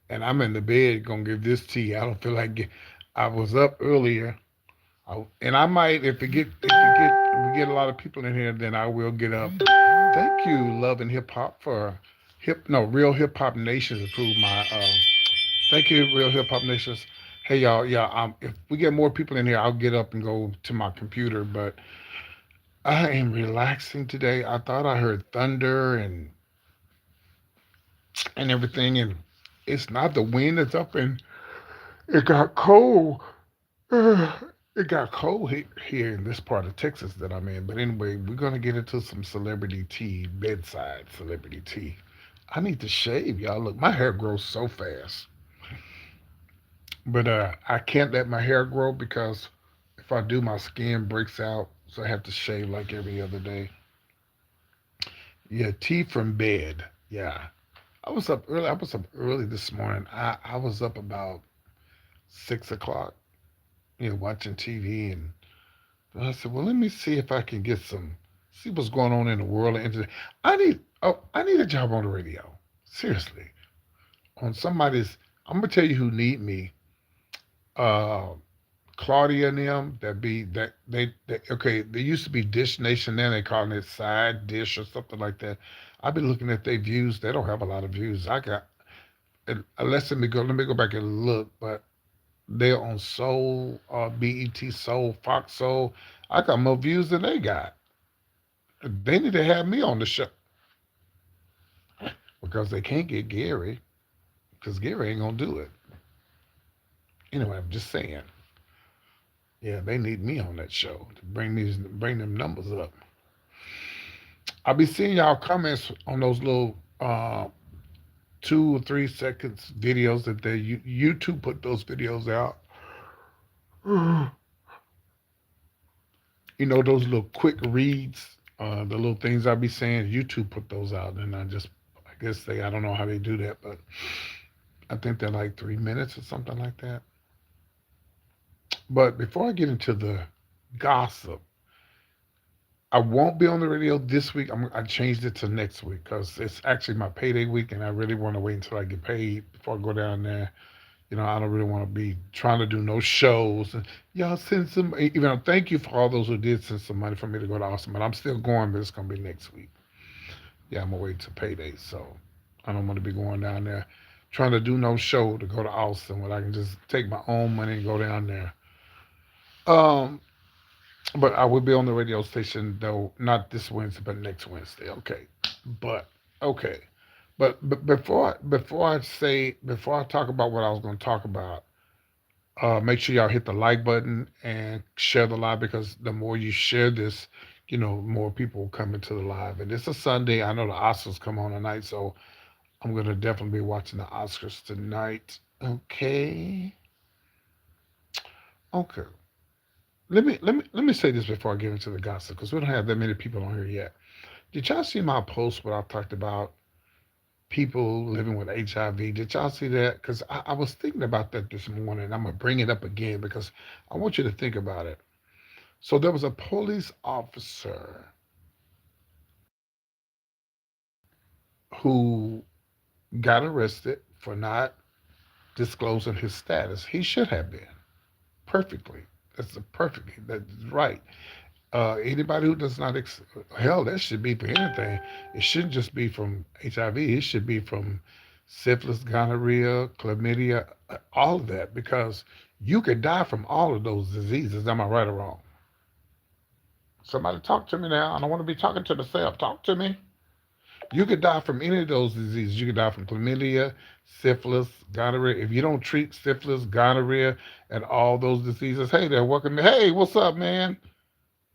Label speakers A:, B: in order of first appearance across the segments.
A: And I'm in the bed gonna give this tea. I don't feel like I was up earlier, and I might if we get a lot of people in here, then I will get up. Thank you, Love and Hip Hop for Real Hip Hop Nations approved my. Thank you, Real Hip Hop Nations. Hey y'all, yeah. If we get more people in here, I'll get up and go to my computer. But I am relaxing today. I thought I heard thunder and everything, and it's not the wind that's up, and it got cold. It got cold here in this part of Texas that I'm in. But anyway, we're gonna get into some celebrity tea, bedside celebrity tea. I need to shave, y'all. Look, my hair grows so fast, but I can't let my hair grow because if I do, my skin breaks out. So I have to shave like every other day. Yeah, tea from bed. Yeah, I was up early. I was up early this morning. I was up about 6 o'clock. Watching TV, and I said, well, let me see if I can see what's going on in the world of entertainment. I need a job on the radio. Seriously, on somebody's. I'm gonna tell you who need me. Uh, Claudia and them that be they okay. They used to be Dish Nation. Then they calling it Side Dish or something like that. I've been looking at their views. They don't have a lot of views. I got unless let me go back and look, but they're on Soul, BET Soul, Fox Soul. I got more views than they got. They need to have me on the show because they can't get Gary because Gary ain't gonna do it. Anyway, I'm just saying. Yeah, they need me on that show to bring them numbers up. I'll be seeing y'all comments on those little 2 or 3 seconds videos that YouTube put those videos out. Those little quick reads, the little things I be saying. YouTube put those out, and I guess I don't know how they do that, but I think they're like 3 minutes or something like that. But before I get into the gossip, I won't be on the radio this week. I changed it to next week because it's actually my payday week, and I really want to wait until I get paid before I go down there. I don't really want to be trying to do no shows. And y'all send some, thank you for all those who did send some money for me to go to Austin, but I'm still going, but it's going to be next week. Yeah, I'm going to wait till payday. So I don't want to be going down there trying to do no show to go to Austin when I can just take my own money and go down there. Um, but I will be on the radio station though, not this Wednesday, but next Wednesday. Okay. But okay. But before I talk about what I was going to talk about, make sure y'all hit the like button and share the live because the more you share this, more people will come into the live. And it's a Sunday. I know the Oscars come on tonight, so I'm gonna definitely be watching the Oscars tonight. Okay. Okay. Let me say this before I get into the gossip because we don't have that many people on here yet. Did y'all see my post where I talked about people living with HIV? Did y'all see that? Because I was thinking about that this morning. I'm gonna bring it up again because I want you to think about it. So there was a police officer who got arrested for not disclosing his status. He should have been perfectly. That's right. Anybody who does not hell, that should be for anything. It shouldn't just be from HIV. It should be from syphilis, gonorrhea, chlamydia, all of that, because you could die from all of those diseases. Am I right or wrong? Somebody talk to me now. I don't want to be talking to myself. Talk to me. You could die from any of those diseases. You could die from chlamydia, syphilis, gonorrhea. If you don't treat syphilis, gonorrhea, and all those diseases, hey there, welcome. Hey, what's up, man?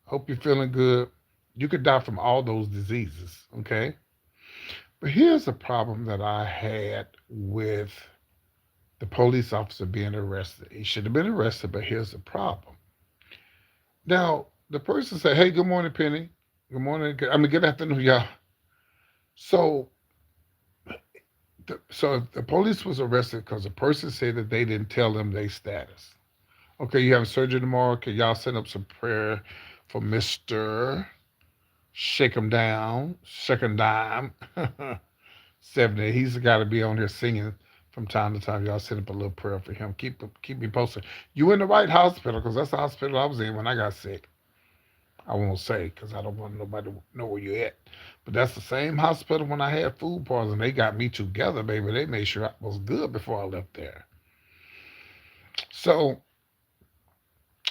A: Hope you're feeling good. You could die from all those diseases, okay? But here's a problem that I had with the police officer being arrested. He should have been arrested, but here's the problem. Now, the person said, hey, good morning, Penny. Good morning. Good afternoon, y'all. So so the police was arrested because the person said that they didn't tell them their status. Okay, you have surgery tomorrow. Can y'all send up some prayer for Mr. Shake him down, shake him dime. 70. He's got to be on here singing from time to time. Y'all set up a little prayer for him. Keep me posted. You in the right hospital because that's the hospital I was in when I got sick. I won't say because I don't want nobody to know where you're at. But that's the same hospital when I had food poisoning. They got me together, baby. They made sure I was good before I left there. So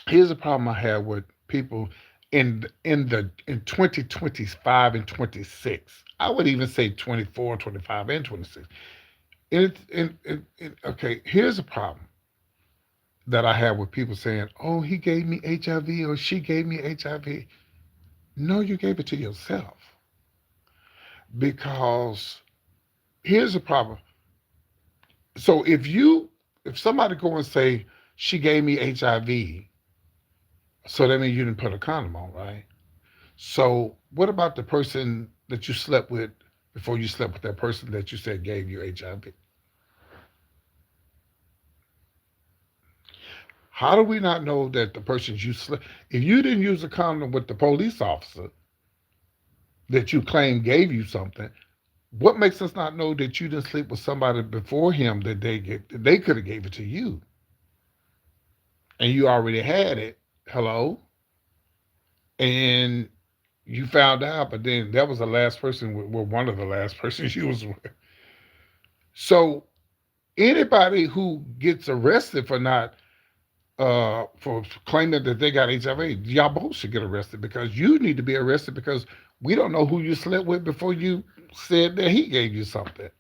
A: here's the problem I have with people in 2025 and 26. I would even say 24, 25, and 26. Okay, here's a problem that I have with people saying, "Oh, he gave me HIV or she gave me HIV." No, you gave it to yourself because here's the problem. So if somebody go and say she gave me HIV, so that means you didn't put a condom on, right? So what about the person that you slept with before you slept with that person that you said gave you HIV? How do we not know that the person you slept, if you didn't use a condom with the police officer that you claim gave you something, what makes us not know that you didn't sleep with somebody before him that they could have gave it to you and you already had it? Hello, and you found out, but then that was the last person, well, one of the last persons you was with. So anybody who gets arrested for not for claiming that they got HIV, y'all both should get arrested because you need to be arrested because we don't know who you slept with before you said that he gave you something.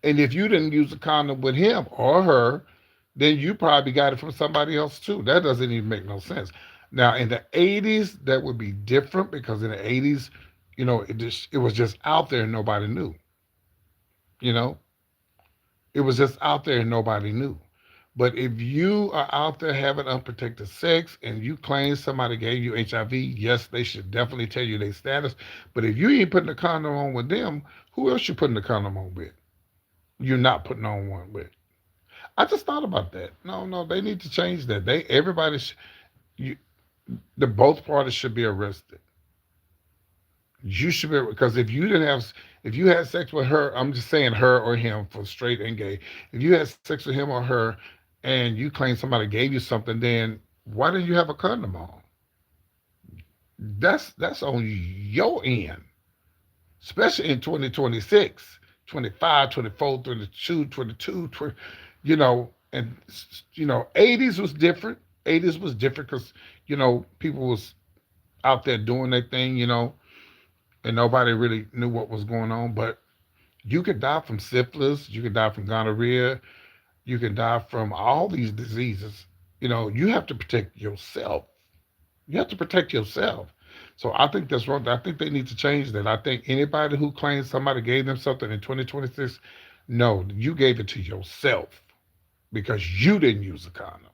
A: And if you didn't use a condom with him or her, then you probably got it from somebody else too. That doesn't even make no sense. Now in the 80s, that would be different because in the 80s, it was just out there and nobody knew. You know, it was just out there and nobody knew. But if you are out there having unprotected sex and you claim somebody gave you HIV, yes, they should definitely tell you their status. But if you ain't putting a condom on with them, who else you putting the condom on with? You're not putting on one with. I just thought about that. No, no, they need to change that. You, the both parties should be arrested. You should be because if you had sex with her, I'm just saying her or him for straight and gay. If you had sex with him or her, and you claim somebody gave you something, then why didn't you have a condom on? That's on your end, especially in 2026, 25, 24, 22, 22, 20, and 80s was different. 80s was different because people was out there doing their thing, and nobody really knew what was going on. But you could die from syphilis, you could die from gonorrhea, you can die from all these diseases. You have to protect yourself. You have to protect yourself. So I think that's wrong. I think they need to change that. I think anybody who claims somebody gave them something in 2026, no, you gave it to yourself because you didn't use a condom.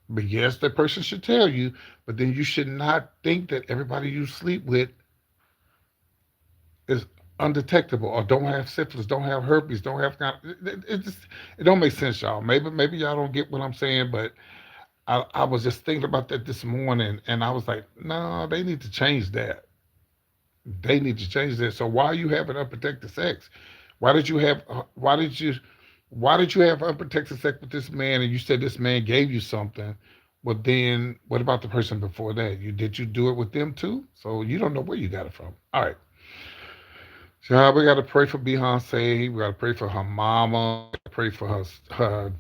A: But yes, that person should tell you, but then you should not think that everybody you sleep with is undetectable or don't have syphilis, don't have herpes, don't have it don't make sense, y'all. Maybe y'all don't get what I'm saying, but I was just thinking about that this morning and I was like, no, they need to change that. They need to change that. So why are you having unprotected sex? Why did you have why did you have unprotected sex with this man and you said this man gave you something? Well then what about the person before that? Did you do it with them too? So you don't know where you got it from. All right. So we got to pray for Beyonce. We got to pray for her mama. We got to pray for her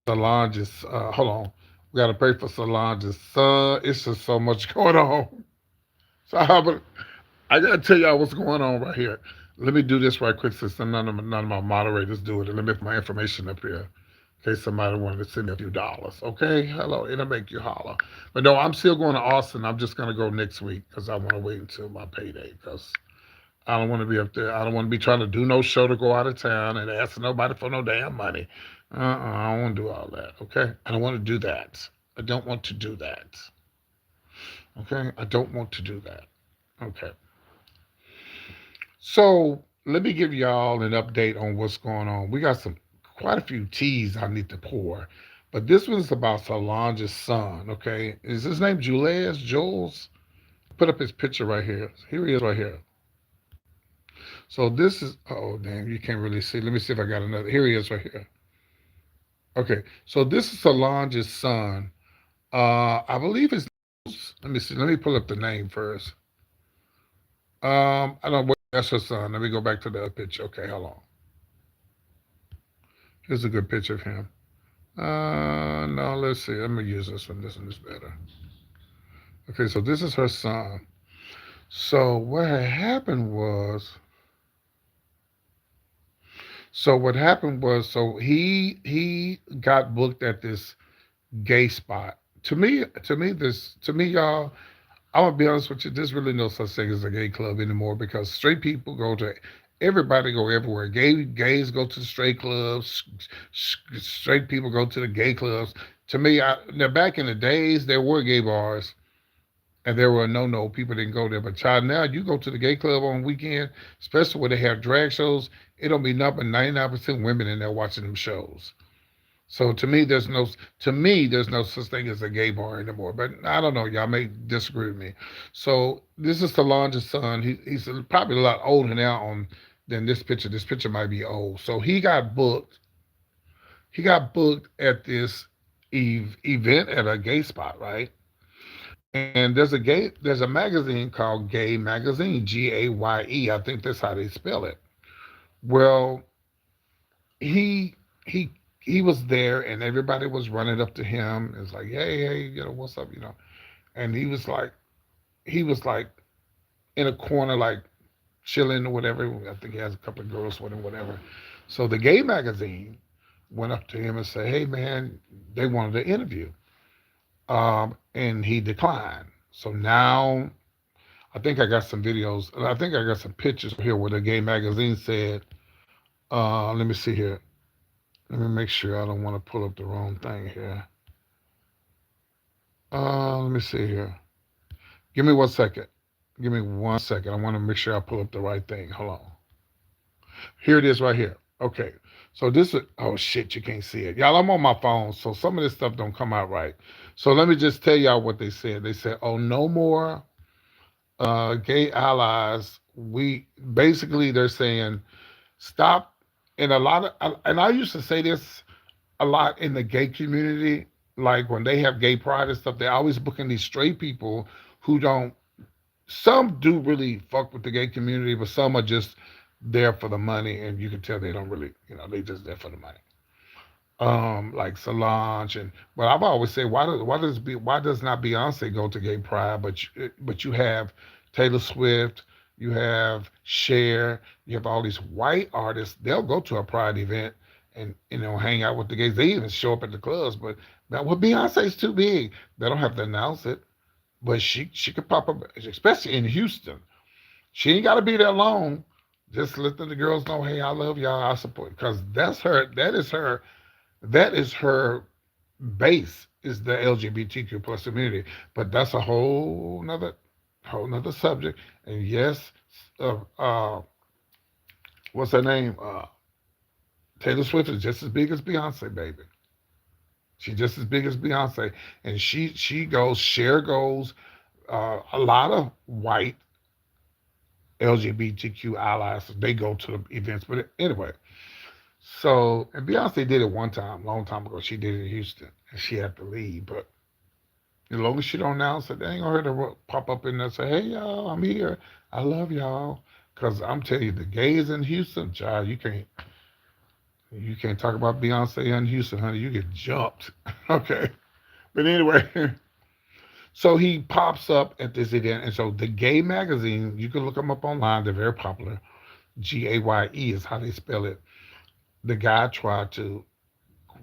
A: Solange's. Hold on. We got to pray for Solange's son. It's just so much going on. So I got to tell y'all what's going on right here. Let me do this right quick since none of my moderators do it. And let me put my information up here in case somebody wanted to send me a few dollars. Okay? Hello. It'll make you holler. But no, I'm still going to Austin. I'm just going to go next week because I want to wait until my payday because I don't want to be up there. I don't want to be trying to do no show to go out of town and ask nobody for no damn money. I don't want to do all that. Okay? I don't want to do that. I don't want to do that. Okay? I don't want to do that. Okay. So let me give y'all an update on what's going on. We got quite a few teas I need to pour, but this one's about Solange's son. Okay, is his name Jules? Jules? put up his picture right here. Here he is right here. So this is, oh damn, you can't really see. Let me see if I got another. Here he is right here. Okay, so this is Solange's son. I believe his. Let me see. Let me pull up the name first. I don't. That's her son. Let me go back to the other picture. Okay, hold on. Here's a good picture of him. No, let's see. Let me use this one. This one is better. Okay, so this is her son. So what had happened was, so he got booked at this gay spot. To me, y'all, I'm gonna be honest with you. There's really no such thing as a gay club anymore because straight people go to everybody go everywhere. Gays go to the straight clubs. Straight people go to the gay clubs. To me, now back in the days, there were gay bars and there were no people didn't go there. But child, now you go to the gay club on weekend, especially where they have drag shows. It don't be nothing but 99% women in there watching them shows. So to me there's no such thing as a gay bar anymore. But I don't know, y'all may disagree with me. So this is Solange's son. He's probably a lot older now on than this picture. This picture might be old. So he got booked. He got booked at this event at a gay spot, right? And there's a magazine called Gay Magazine, GAYE. I think that's how they spell it. Well, he he he was there and everybody was running up to him. It's like, hey, what's up, And he was like in a corner, like chilling or whatever. I think he has a couple of girls with him, whatever. So the gay magazine went up to him and said, hey man, they wanted to interview. And he declined. So now I think I got some videos. I think I got some pictures here where the gay magazine said, let me see here. Let me make sure I don't want to pull up the wrong thing here. Let me see here. Give me 1 second. Give me 1 second. I want to make sure I pull up the right thing. Hold on. Here it is right here. Okay. So this is, oh shit, you can't see it. Y'all, I'm on my phone, so some of this stuff don't come out right. So let me just tell y'all what they said. They said, oh, no more gay allies. Basically, they're saying, stop. And and I used to say this a lot in the gay community. Like when they have gay pride and stuff, they're always booking these straight people who don't. Some do really fuck with the gay community, but some are just there for the money, and you can tell they don't really, they just there for the money. Like Solange, and well, I've always said, why does not Beyonce go to gay pride, but you have Taylor Swift, you have Cher, you have all these white artists. They'll go to a pride event and hang out with the gays. They even show up at the clubs, but now well, Beyonce's too big. They don't have to announce it, but she could pop up, especially in Houston. She ain't got to be there long. Just let the girls know, hey, I love y'all, I support, because that's her. That is her base is the LGBTQ plus community. But that's a whole nother subject. And yes, uh, uh, what's her name? Taylor Swift is just as big as Beyonce, baby. She's just as big as Beyonce, and she goes. Cher goes. A lot of white LGBTQ allies they go to the events. But anyway, so and Beyonce did it one time, long time ago. She did it in Houston, and she had to leave. But as long as she don't announce it, they ain't gonna hurt her pop up in there and say, "Hey y'all, I'm here. I love y'all." Cause I'm telling you, the gays in Houston, child, you can't talk about Beyonce in Houston, honey. You get jumped. Okay. But anyway, so he pops up at this event, and so the gay magazine, you can look them up online. They're very popular. GAYE is how they spell it. The guy tried to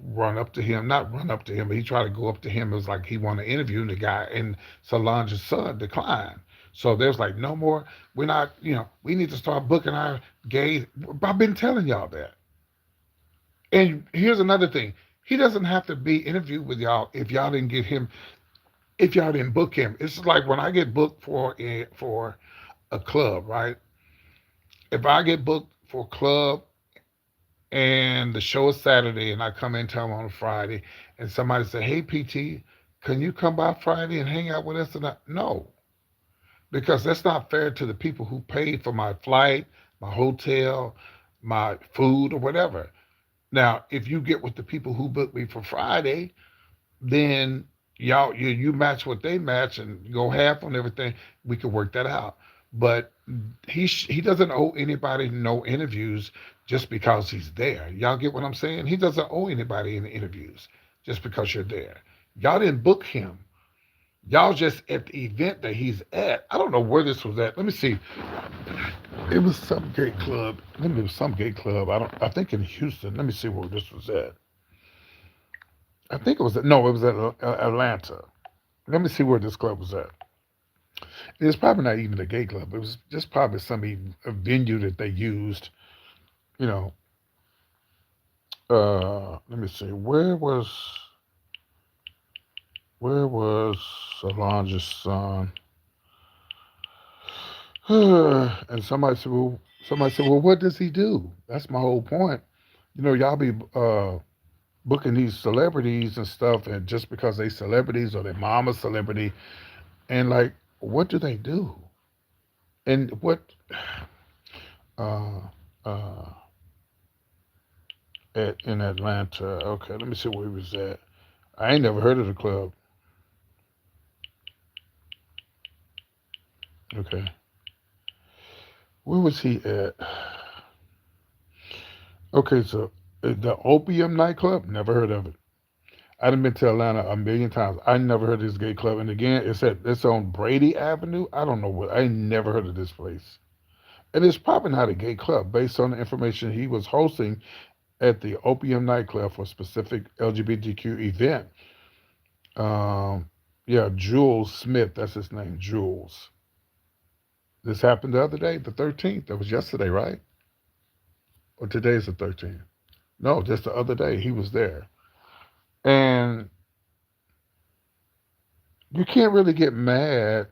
A: run up to him, not run up to him, but he tried to go up to him. It was like he wanted to interview the guy, and Solange's son declined. So there's like, no more. We're not, we need to start booking our gays. I've been telling y'all that. And here's another thing. He doesn't have to be interviewed with y'all if y'all didn't get him, if y'all didn't book him. It's like when I get booked for a club, right? If I get booked for a club and the show is Saturday and I come in town on a Friday and somebody say, hey PT, can you come by Friday and hang out with us tonight? No, because that's not fair to the people who paid for my flight, my hotel, my food, or whatever. Now, if you get with the people who booked me for Friday, then you match what they match and go half on everything. We can work that out. But he doesn't owe anybody no interviews just because he's there. Y'all get what I'm saying? He doesn't owe anybody any interviews just because you're there. Y'all didn't book him. Y'all just at the event that he's at. I don't know where this was at. Let me see. It was some gay club. Maybe it was some gay club. I don't. I think in Houston. Let me see where this was at. I think it was at, no, it was at Atlanta. Let me see where this club was at. It's probably not even a gay club. It was just probably some a venue that they used. You know. Let me see. Where was Solange's son? And somebody said, well, what does he do? That's my whole point. Y'all be booking these celebrities and stuff, and just because they celebrities or their mom a celebrity, and like, what do they do? And what? Uh, uh, in Atlanta. Okay, let me see where he was at. I ain't never heard of the club. Okay, where was he at? Okay, so the Opium nightclub. Never heard of it. I done been to Atlanta a million times. I never heard of this gay club. And again, it's on Brady Avenue. I don't know what. I ain't never heard of this place. And it's probably not a gay club based on the information he was hosting at the Opium nightclub for a specific LGBTQ event. Um, yeah, Jules Smith. That's his name, Jules. This happened the other day, the 13th. That was yesterday, right? Or today's the 13th. No, just the other day he was there. And you can't really get mad.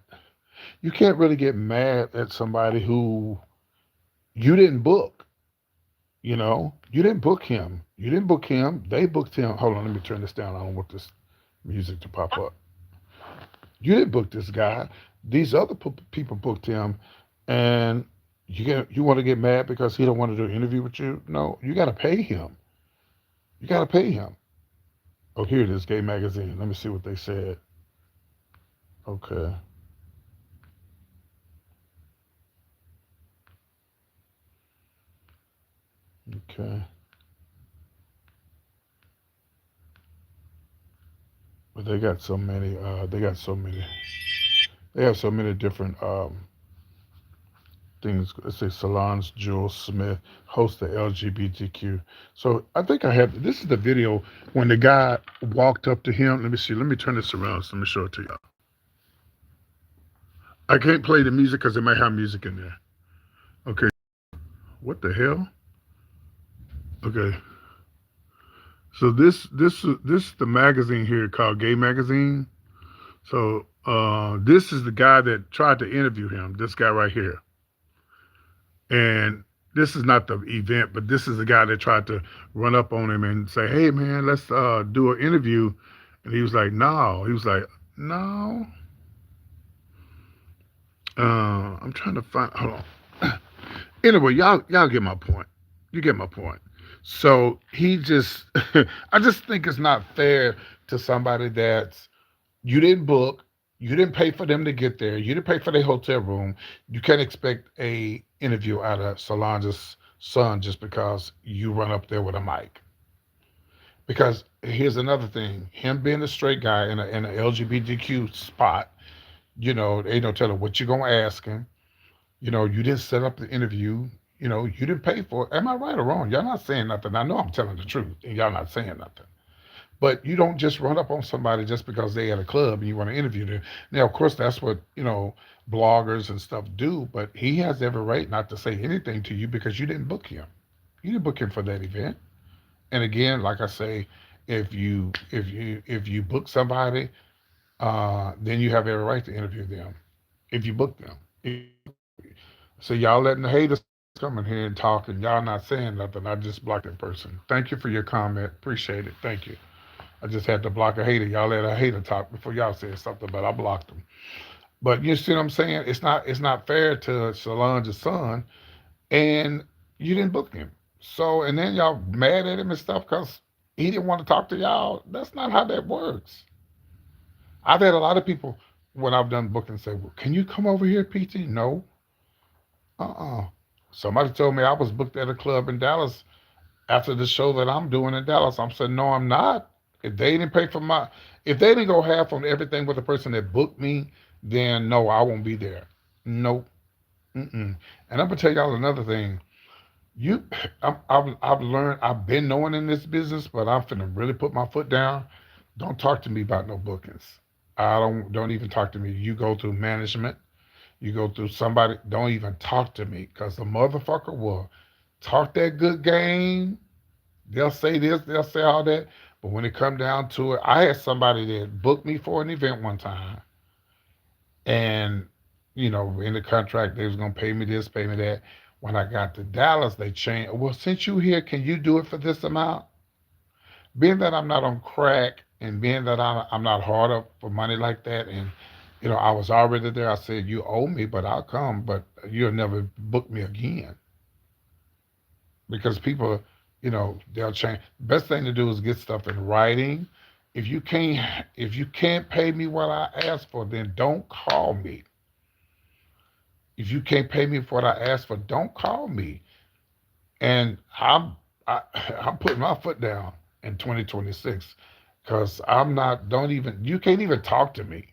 A: You can't really get mad at somebody who you didn't book. You didn't book him. You didn't book him. They booked him. Hold on, let me turn this down. I don't want this music to pop up. You didn't book this guy. These other people booked him, and you want to get mad because he don't want to do an interview with you? No, you got to pay him. You got to pay him. Oh, here it is, Gay Magazine. Let me see what they said. Okay, okay. But they got so many. They got so many. They have so many different things. Let's say Solange Jules Smith hosts the LGBTQ. So I think I have. This is the video when the guy walked up to him. Let me see. Let me turn this around. So let me show it to y'all. I can't play the music because it might have music in there. Okay. What the hell? Okay. So this is the magazine here called Gay Magazine. So this is the guy that tried to interview him. This guy right here. And this is not the event, but this is the guy that tried to run up on him and say, "Hey, man, let's do an interview." And he was like, "No." He was like, "No." I'm trying to find. Hold on. Anyway, y'all get my point. You get my point. So he just, I just think it's not fair to somebody that's you didn't book, you didn't pay for them to get there, you didn't pay for their hotel room. You can't expect a interview out of Solange's son just because you run up there with a mic. Because here's another thing: him being a straight guy in a LGBTQ spot, ain't no telling what you're gonna ask him. You didn't set up the interview. You didn't pay for it. Am I right or wrong? Y'all not saying nothing. I know I'm telling the truth, and y'all not saying nothing. But you don't just run up on somebody just because they at a club and you want to interview them. Now, of course, that's what bloggers and stuff do. But he has every right not to say anything to you because you didn't book him. You didn't book him for that event. And again, like I say, if you book somebody, then you have every right to interview them if you book them. So y'all letting the haters come in here and talk, and y'all not saying nothing. I just blocked that person. Thank you for your comment. Appreciate it. Thank you. I just had to block a hater. Y'all let a hater talk before y'all said something, but I blocked them. But you see what I'm saying? It's not fair to Solange's son, and you didn't book him. So and then y'all mad at him and stuff because he didn't want to talk to y'all. That's not how that works. I've had a lot of people when I've done bookings say, "Well, can you come over here, PT?" No, uh-uh. Somebody told me I was booked at a club in Dallas after the show that I'm doing in Dallas. I'm saying, no, I'm not. If they didn't pay for my, if they didn't go half on everything with the person that booked me, then no, I won't be there. Nope. Mm-mm. And I'm gonna tell y'all another thing. You, I've learned. I've been knowing in this business, but I'm finna really put my foot down. Don't talk to me about no bookings. I don't even talk to me. You go through management. You go through somebody. Don't even talk to me because the motherfucker will talk that good game. They'll say this, they'll say all that. But when it come down to it, I had somebody that booked me for an event one time, and in the contract they was gonna pay me this, pay me that. When I got to Dallas, they changed. Well, since you here, can you do it for this amount? Being that I'm not on crack, and being that I'm not hard up for money like that, and I was already there. I said you owe me, but I'll come, but you'll never book me again because people, they'll change. Best thing to do is get stuff in writing. If you can't pay me what I asked for, then don't call me. If you can't pay me for what I asked for, don't call me. And I'm putting my foot down in 2026 because I'm not. Don't even. You can't even talk to me.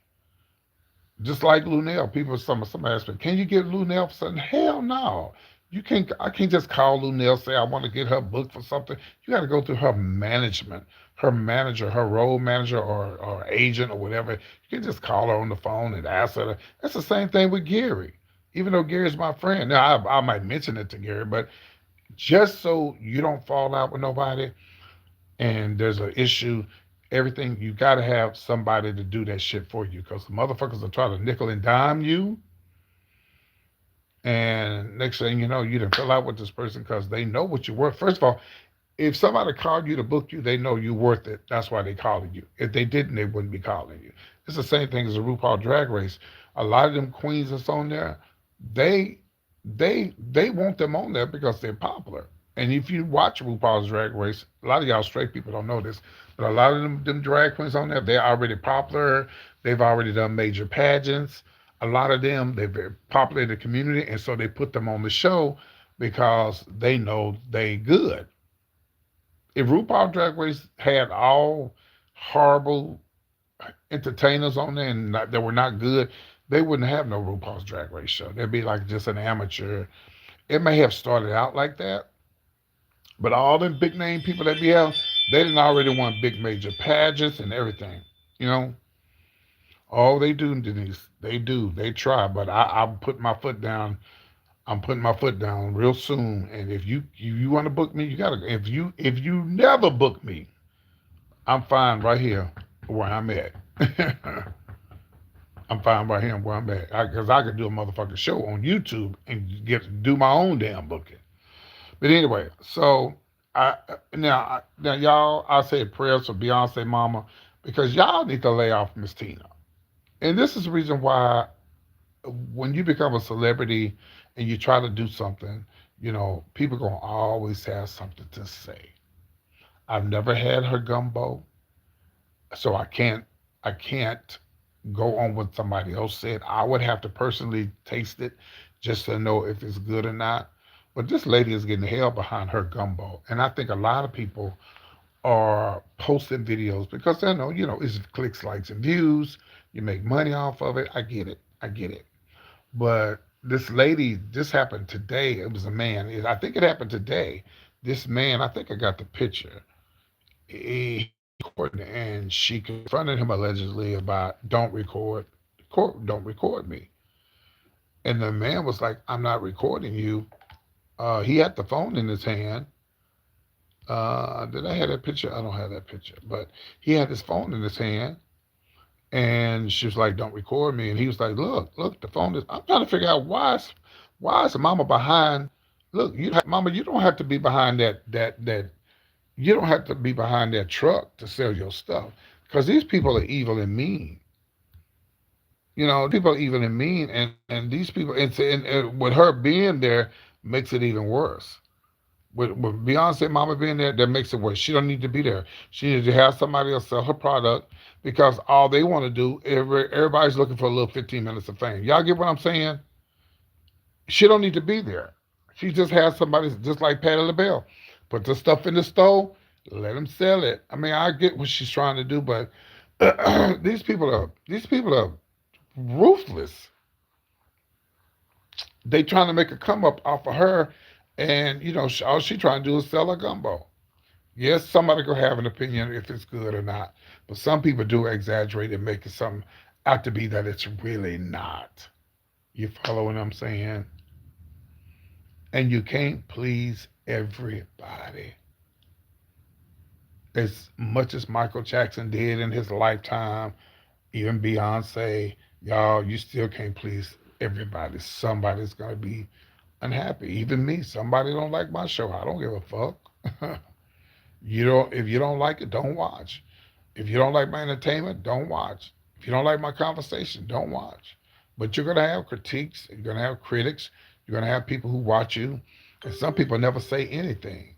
A: Just like Lunel, somebody asked me, can you get Lunel for something? Hell no. You can't. I can't just call Lunel say I want to get her booked for something. You got to go through her management, her manager, her role manager, or agent or whatever. You can just call her on the phone and ask her. That's the same thing with Gary. Even though Gary's my friend, now I might mention it to Gary, but just so you don't fall out with nobody and there's an issue, everything you got to have somebody to do that shit for you because the motherfuckers will try to nickel and dime you, and next thing you know, you done fill out with this person because they know what you're worth. First of all, if somebody called you to book you, they know you're worth it. That's why they calling you. If they didn't, they wouldn't be calling you. It's the same thing as a RuPaul Drag Race. A lot of them queens that's on there, they they want them on there because they're popular. And if you watch RuPaul's Drag Race, a lot of y'all straight people don't know this, but a lot of them drag queens on there, they're already popular. They've already done major pageants. A lot of them, they're very popular in the community, and so they put them on the show because they know they good. If RuPaul Drag Race had all horrible entertainers on there and that were not good, they wouldn't have no RuPaul's Drag Race show. They'd be like just an amateur. It may have started out like that, but all them big name people that we have, they didn't already want big major pageants and everything. You know, all they do, Denise, they do, they try. But I'm putting my foot down. I'm putting my foot down real soon. And if you want to book me, you gotta. If you never book me, I'm fine right here where I'm at. I'm fine right here where I'm at because I could do a motherfucking show on YouTube and do my own damn booking. But anyway, so now y'all, I say prayers for Beyonce Mama because y'all need to lay off Miss Tina. And this is the reason why when you become a celebrity and you try to do something, people gonna always have something to say. I've never had her gumbo, so I can't go on what somebody else said. I would have to personally taste it just to know if it's good or not. But this lady is getting hell behind her gumbo, and I think a lot of people are posting videos because they know, it's clicks, likes, and views. You make money off of it. I get it. I get it. But this happened today. It was a man. I think it happened today. This man, I think I got the picture. He recorded and she confronted him allegedly about don't record me. And the man was like, I'm not recording you. He had the phone in his hand. Did I have that picture? I don't have that picture, but he had his phone in his hand, and she was like, "Don't record me." And he was like, "Look, the phone is." I'm trying to figure out why is Mama behind? Look, Mama, you don't have to be behind that. You don't have to be behind that truck to sell your stuff, because these people are evil and mean. These people even mean, and these people, and with her being there makes it even worse. With Beyonce Mama being there, that makes it worse. She don't need to be there. She needs to have somebody else sell her product because all they want to do, everybody's looking for a little 15 minutes of fame. Y'all get what I'm saying? She don't need to be there. She just has somebody just like Patti LaBelle. Put the stuff in the store, let them sell it. I mean, I get what she's trying to do, but these people are ruthless. They trying to make a come up off of her, and all she trying to do is sell a gumbo. Yes, somebody could have an opinion if it's good or not, but some people do exaggerate and make it something out to be that it's really not. You follow what I'm saying? And you can't please everybody. As much as Michael Jackson did in his lifetime, even Beyonce, y'all, you still can't please everybody. Somebody's gonna be unhappy. Even me. Somebody don't like my show. I don't give a fuck. If you don't like it, don't watch. If you don't like my entertainment, don't watch. If you don't like my conversation, don't watch. But you're gonna have critiques, you're gonna have critics, you're gonna have people who watch you, and some people never say anything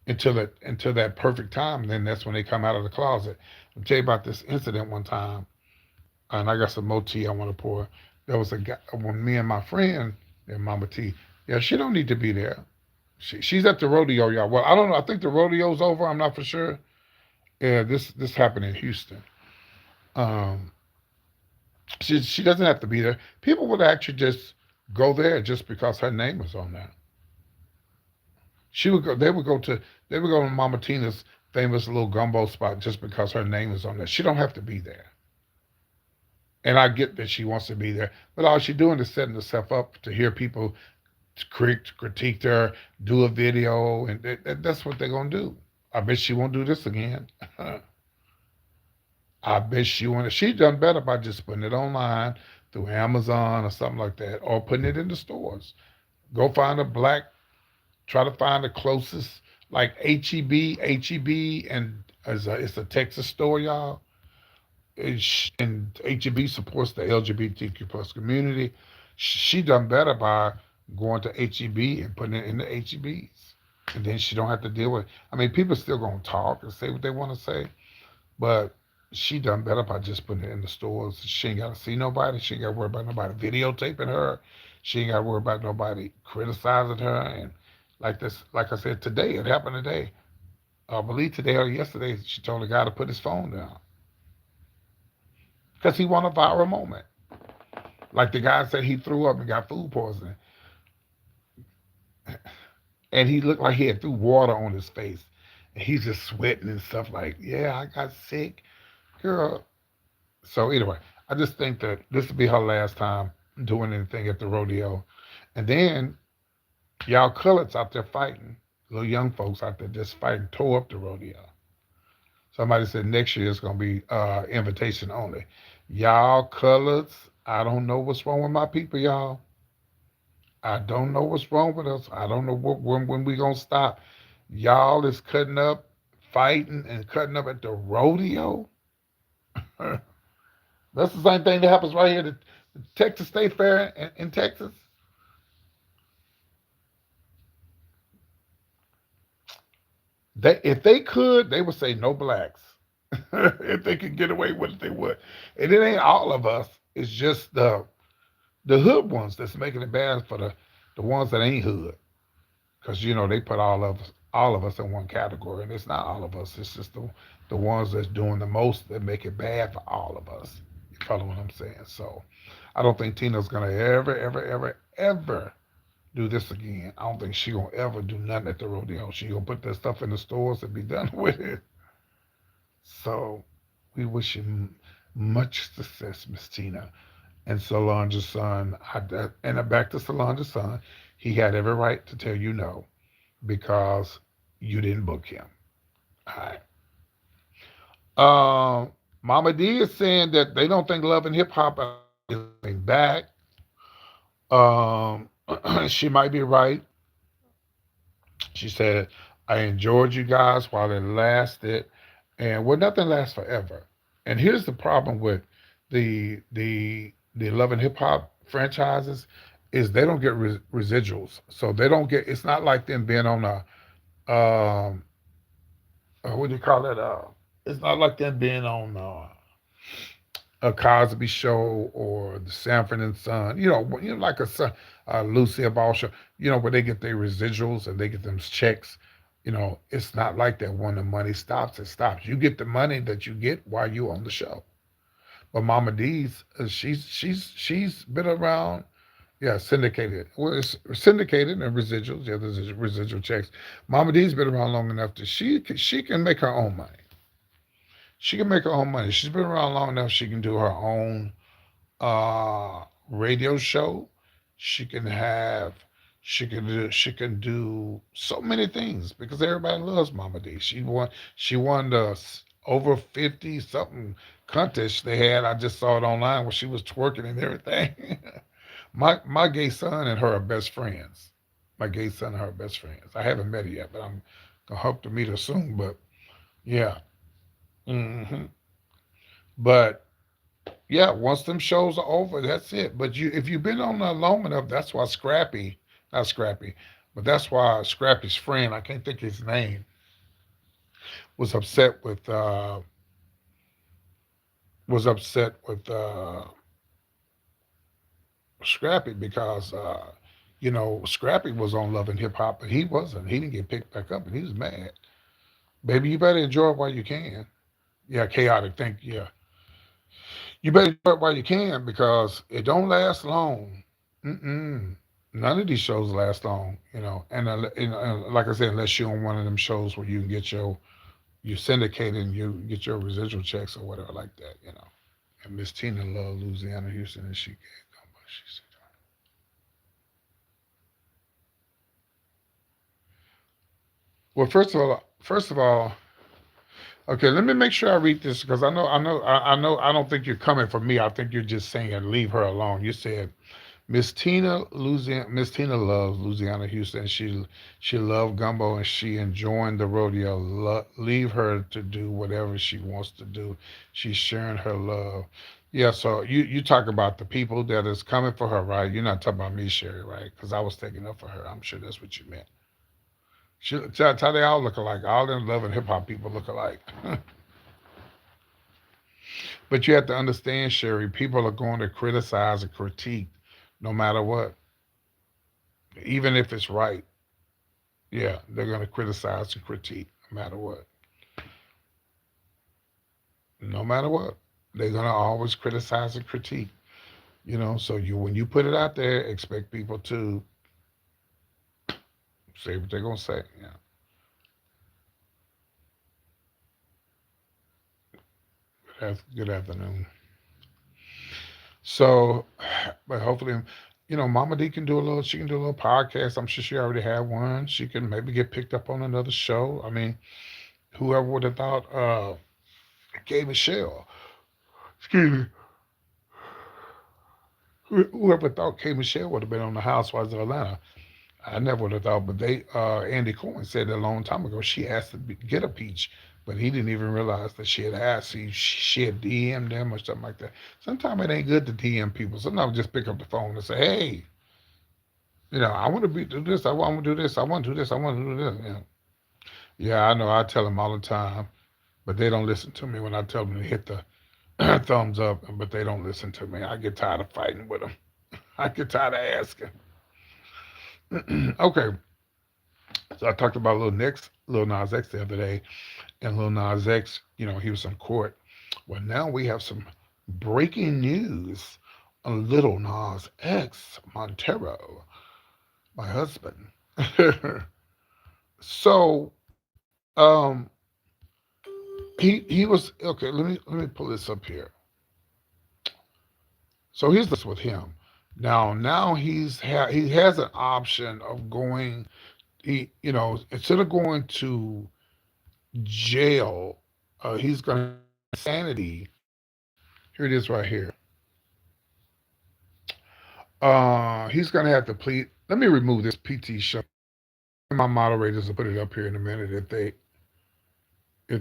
A: until that perfect time, and then that's when they come out of the closet. I'll tell you about this incident one time, and I got some more tea I want to pour. There was a guy when me and my friend and Mama T. Yeah, she don't need to be there. She's at the rodeo, y'all. Well, I don't know. I think the rodeo's over. I'm not for sure. Yeah, this happened in Houston. Um, she doesn't have to be there. People would actually just go there just because her name was on there. She would go. They would go to Mama Tina's famous little gumbo spot just because her name is on there. She don't have to be there. And I get that she wants to be there, but all she's doing is setting herself up to hear people critique her, do a video, and that's what they're gonna do. I bet she won't do this again. I bet she won't. She done better by just putting it online through Amazon or something like that, or putting it in the stores. Go find a black. Try to find the closest, like HEB, and it's a Texas store, y'all. And HEB supports the LGBTQ plus community. She done better by going to HEB and putting it in the HEBs, and then she don't have to deal with. I mean, people still gonna talk and say what they want to say, but she done better by just putting it in the stores. She ain't got to see nobody. She ain't got to worry about nobody videotaping her. She ain't got to worry about nobody criticizing her. And like I said, today, it happened today. I believe today or yesterday, she told the guy to put his phone down because he wanted a viral moment. Like the guy said, he threw up and got food poisoning, and he looked like he had threw water on his face, and he's just sweating and stuff. Like, yeah, I got sick, girl. So anyway, I just think that this will be her last time doing anything at the rodeo, and then y'all coloreds out there fighting, little young folks out there just fighting, tore up the rodeo. Somebody said next year it's gonna be invitation only. Y'all coloreds, I don't know what's wrong with my people, y'all. I don't know what's wrong with us. I don't know when we gonna stop. Y'all is cutting up, fighting and cutting up at the rodeo. That's the same thing that happens right here at the Texas State Fair in Texas. If they could, they would say no blacks. If they could get away with it, they would. And it ain't all of us. It's just the hood ones that's making it bad for the ones that ain't hood. Because they put all of us in one category, and it's not all of us. It's just the ones that's doing the most that make it bad for all of us. You follow what I'm saying? So I don't think Tina's gonna ever, ever, ever, ever do this again. I don't think she gonna ever do nothing at the rodeo. She gonna put that stuff in the stores and be done with it. So we wish you much success, Miss Tina. And Solange's son, and back to Solange's son, he had every right to tell you no because you didn't book him. All right. Mama D is saying that they don't think Love and Hip Hop is coming back. Um, she might be right. She said, I enjoyed you guys while it lasted. And well, nothing lasts forever. And here's the problem with the Love and Hip Hop franchises is they don't get residuals, so they don't get. It's not like them being on a what do you call it? It's not like them being on a Cosby Show or the Sanford and Son. Like a Lucille Ball show. Where they get their residuals and they get them checks. It's not like that. When the money stops, it stops. You get the money that you get while you on the show. But Mama D's, she's been around. Yeah, syndicated. Well, it's syndicated and residuals. Yeah, there's residual checks. Mama D's been around long enough that she can make her own money. She can make her own money. She's been around long enough. She can do her own radio show. She can have. She can do so many things because everybody loves Mama D. She won the over 50 something contest they had. I just saw it online where she was twerking and everything. My gay son and her are best friends. My gay son and her are best friends. I haven't met her yet, but I'm gonna hope to meet her soon. But yeah. hmm But yeah, once them shows are over, that's it. But if you've been on there long enough, that's why not Scrappy, but that's why Scrappy's friend, I can't think of his name, was upset with was upset with Scrappy because Scrappy was on Love and Hip Hop, but he wasn't. He didn't get picked back up, and he was mad. Baby, you better enjoy it while you can. Yeah, chaotic. Think yeah. You better enjoy it while you can because it don't last long. Mm-mm. None of these shows last long, and like I said, unless you're on one of them shows where you can get you syndicate and you get your residual checks or whatever like that. And Miss Tina loved Louisiana Houston, and she gave them what she said. Well, first of all, okay, let me make sure I read this because I know, I don't think you're coming for me. I think you're just saying leave her alone. You said Miss Tina loves Louisiana Houston. She loved gumbo and she enjoying the rodeo. Leave her to do whatever she wants to do. She's sharing her love. Yeah, so you talk about the people that is coming for her, right? You're not talking about me, Sherry, right? Because I was taking up for her. I'm sure that's what you meant. Tell they all look alike. All them loving hip hop people look alike. But you have to understand, Sherry, people are going to criticize and critique no matter what, even if it's right. Yeah, they're going to criticize and critique no matter what. No matter what. They're going to always criticize and critique. So when you put it out there, expect people to say what they're going to say. Yeah. Good afternoon. So, but hopefully, Mama D can do a little. She can do a little podcast. I'm sure she already had one. She can maybe get picked up on another show. I mean, whoever would have thought Gay Michelle, excuse me, whoever thought Kay Michelle would have been on the Housewives of Atlanta. I never would have thought, but Andy Cohen said a long time ago she asked to get a peach, but he didn't even realize that she had asked. She had DM'd them or something like that. Sometimes it ain't good to DM people. Sometimes just pick up the phone and say, hey, I want to do this. I want to do this. I want to do this. I want to do this. Yeah, I know. I tell them all the time, but they don't listen to me when I tell them to hit the thumbs up, but they don't listen to me. I get tired of fighting with them. I get tired of asking. Okay, so I talked about Lil Nas X the other day, and Lil Nas X, he was in court. Well, now we have some breaking news on Lil Nas X Montero, my husband. So, um, he was okay. Let me pull this up here. So here's this with him. Now he has an option of going. Instead of going to jail, he's going to sanity. Here it is right here. He's going to have to plead. Let me remove this PT show. My moderators will put it up here in a minute if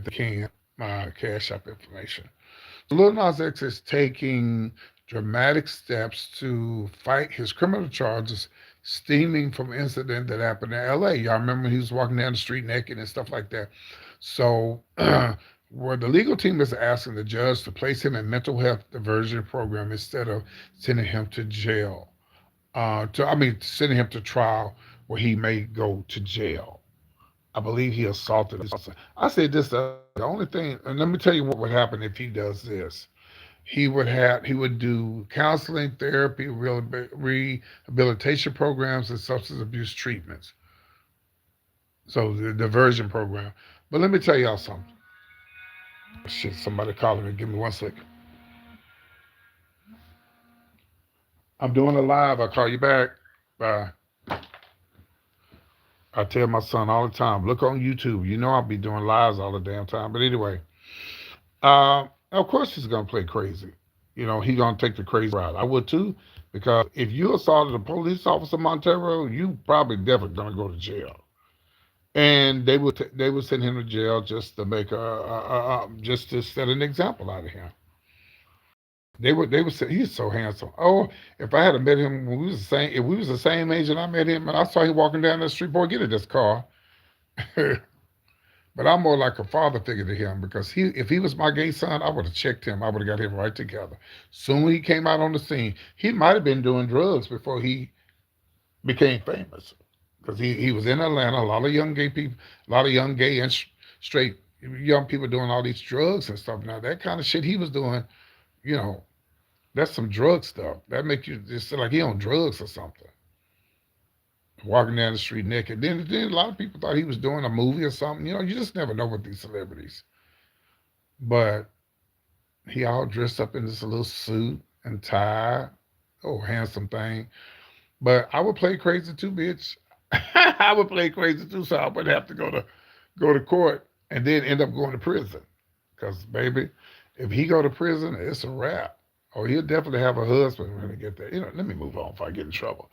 A: they can. My cash app information. Lil Nas X is taking dramatic steps to fight his criminal charges stemming from an incident that happened in LA. Y'all remember he was walking down the street naked and stuff like that. So, where the legal team is asking the judge to place him in mental health diversion program instead of sending him to jail. Sending him to trial where he may go to jail. I believe he assaulted us. I said this the only thing, and let me tell you what would happen if he does this. He would do counseling, therapy, rehabilitation programs, and substance abuse treatments. So the diversion program. But let me tell y'all something. Shit, somebody calling me. Give me 1 second. I'm doing a live. I'll call you back. Bye. I tell my son all the time, look on YouTube. You know I'll be doing lives all the damn time. But anyway, of course he's gonna play crazy. He's gonna take the crazy route. I would too, because if you assaulted a police officer, Montero, you probably definitely gonna go to jail. And they would send him to jail just to make just to set an example out of him. They would say he's so handsome. Oh, if I had met him when we was the same, if we was the same age and I met him and I saw him walking down the street, boy, get in this car. But I'm more like a father figure to him because if he was my gay son, I would have checked him. I would have got him right together. Soon he came out on the scene, he might have been doing drugs before he became famous because he was in Atlanta. A lot of young gay people, a lot of young gay and straight young people doing all these drugs and stuff. Now that kind of shit he was doing, you know, that's some drug stuff. That make you just like he on drugs or something. Walking down the street naked. Then a lot of people thought he was doing a movie or something. You just never know with these celebrities. But he all dressed up in this little suit and tie. Oh, handsome thing. But I would play crazy too, bitch. I would play crazy too, so I would have to go to court and then end up going to prison. Cause baby, if he go to prison, it's a wrap. Oh, he'll definitely have a husband when he get there. Let me move on if I get in trouble.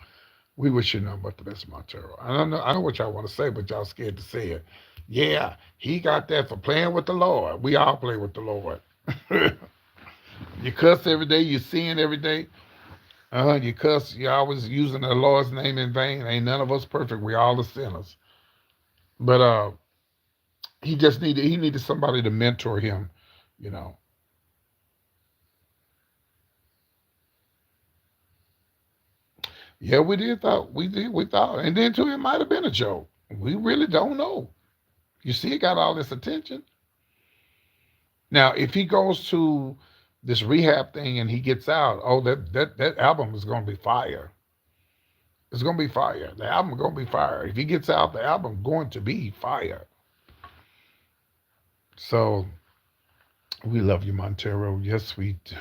A: We wish you nothing but the best, Montero. I know what y'all want to say, but y'all scared to say it. Yeah, he got that for playing with the Lord. We all play with the Lord. You cuss every day, you sin every day. You cuss, you always using the Lord's name in vain. Ain't none of us perfect. We all the sinners. But he needed somebody to mentor him, you know. Yeah, we thought. And then too, it might have been a joke. We really don't know. You see, it got all this attention. Now, if he goes to this rehab thing and he gets out, oh, that album is gonna be fire. It's gonna be fire. The album gonna be fire. If he gets out, the album going to be fire. So we love you, Montero. Yes, we do.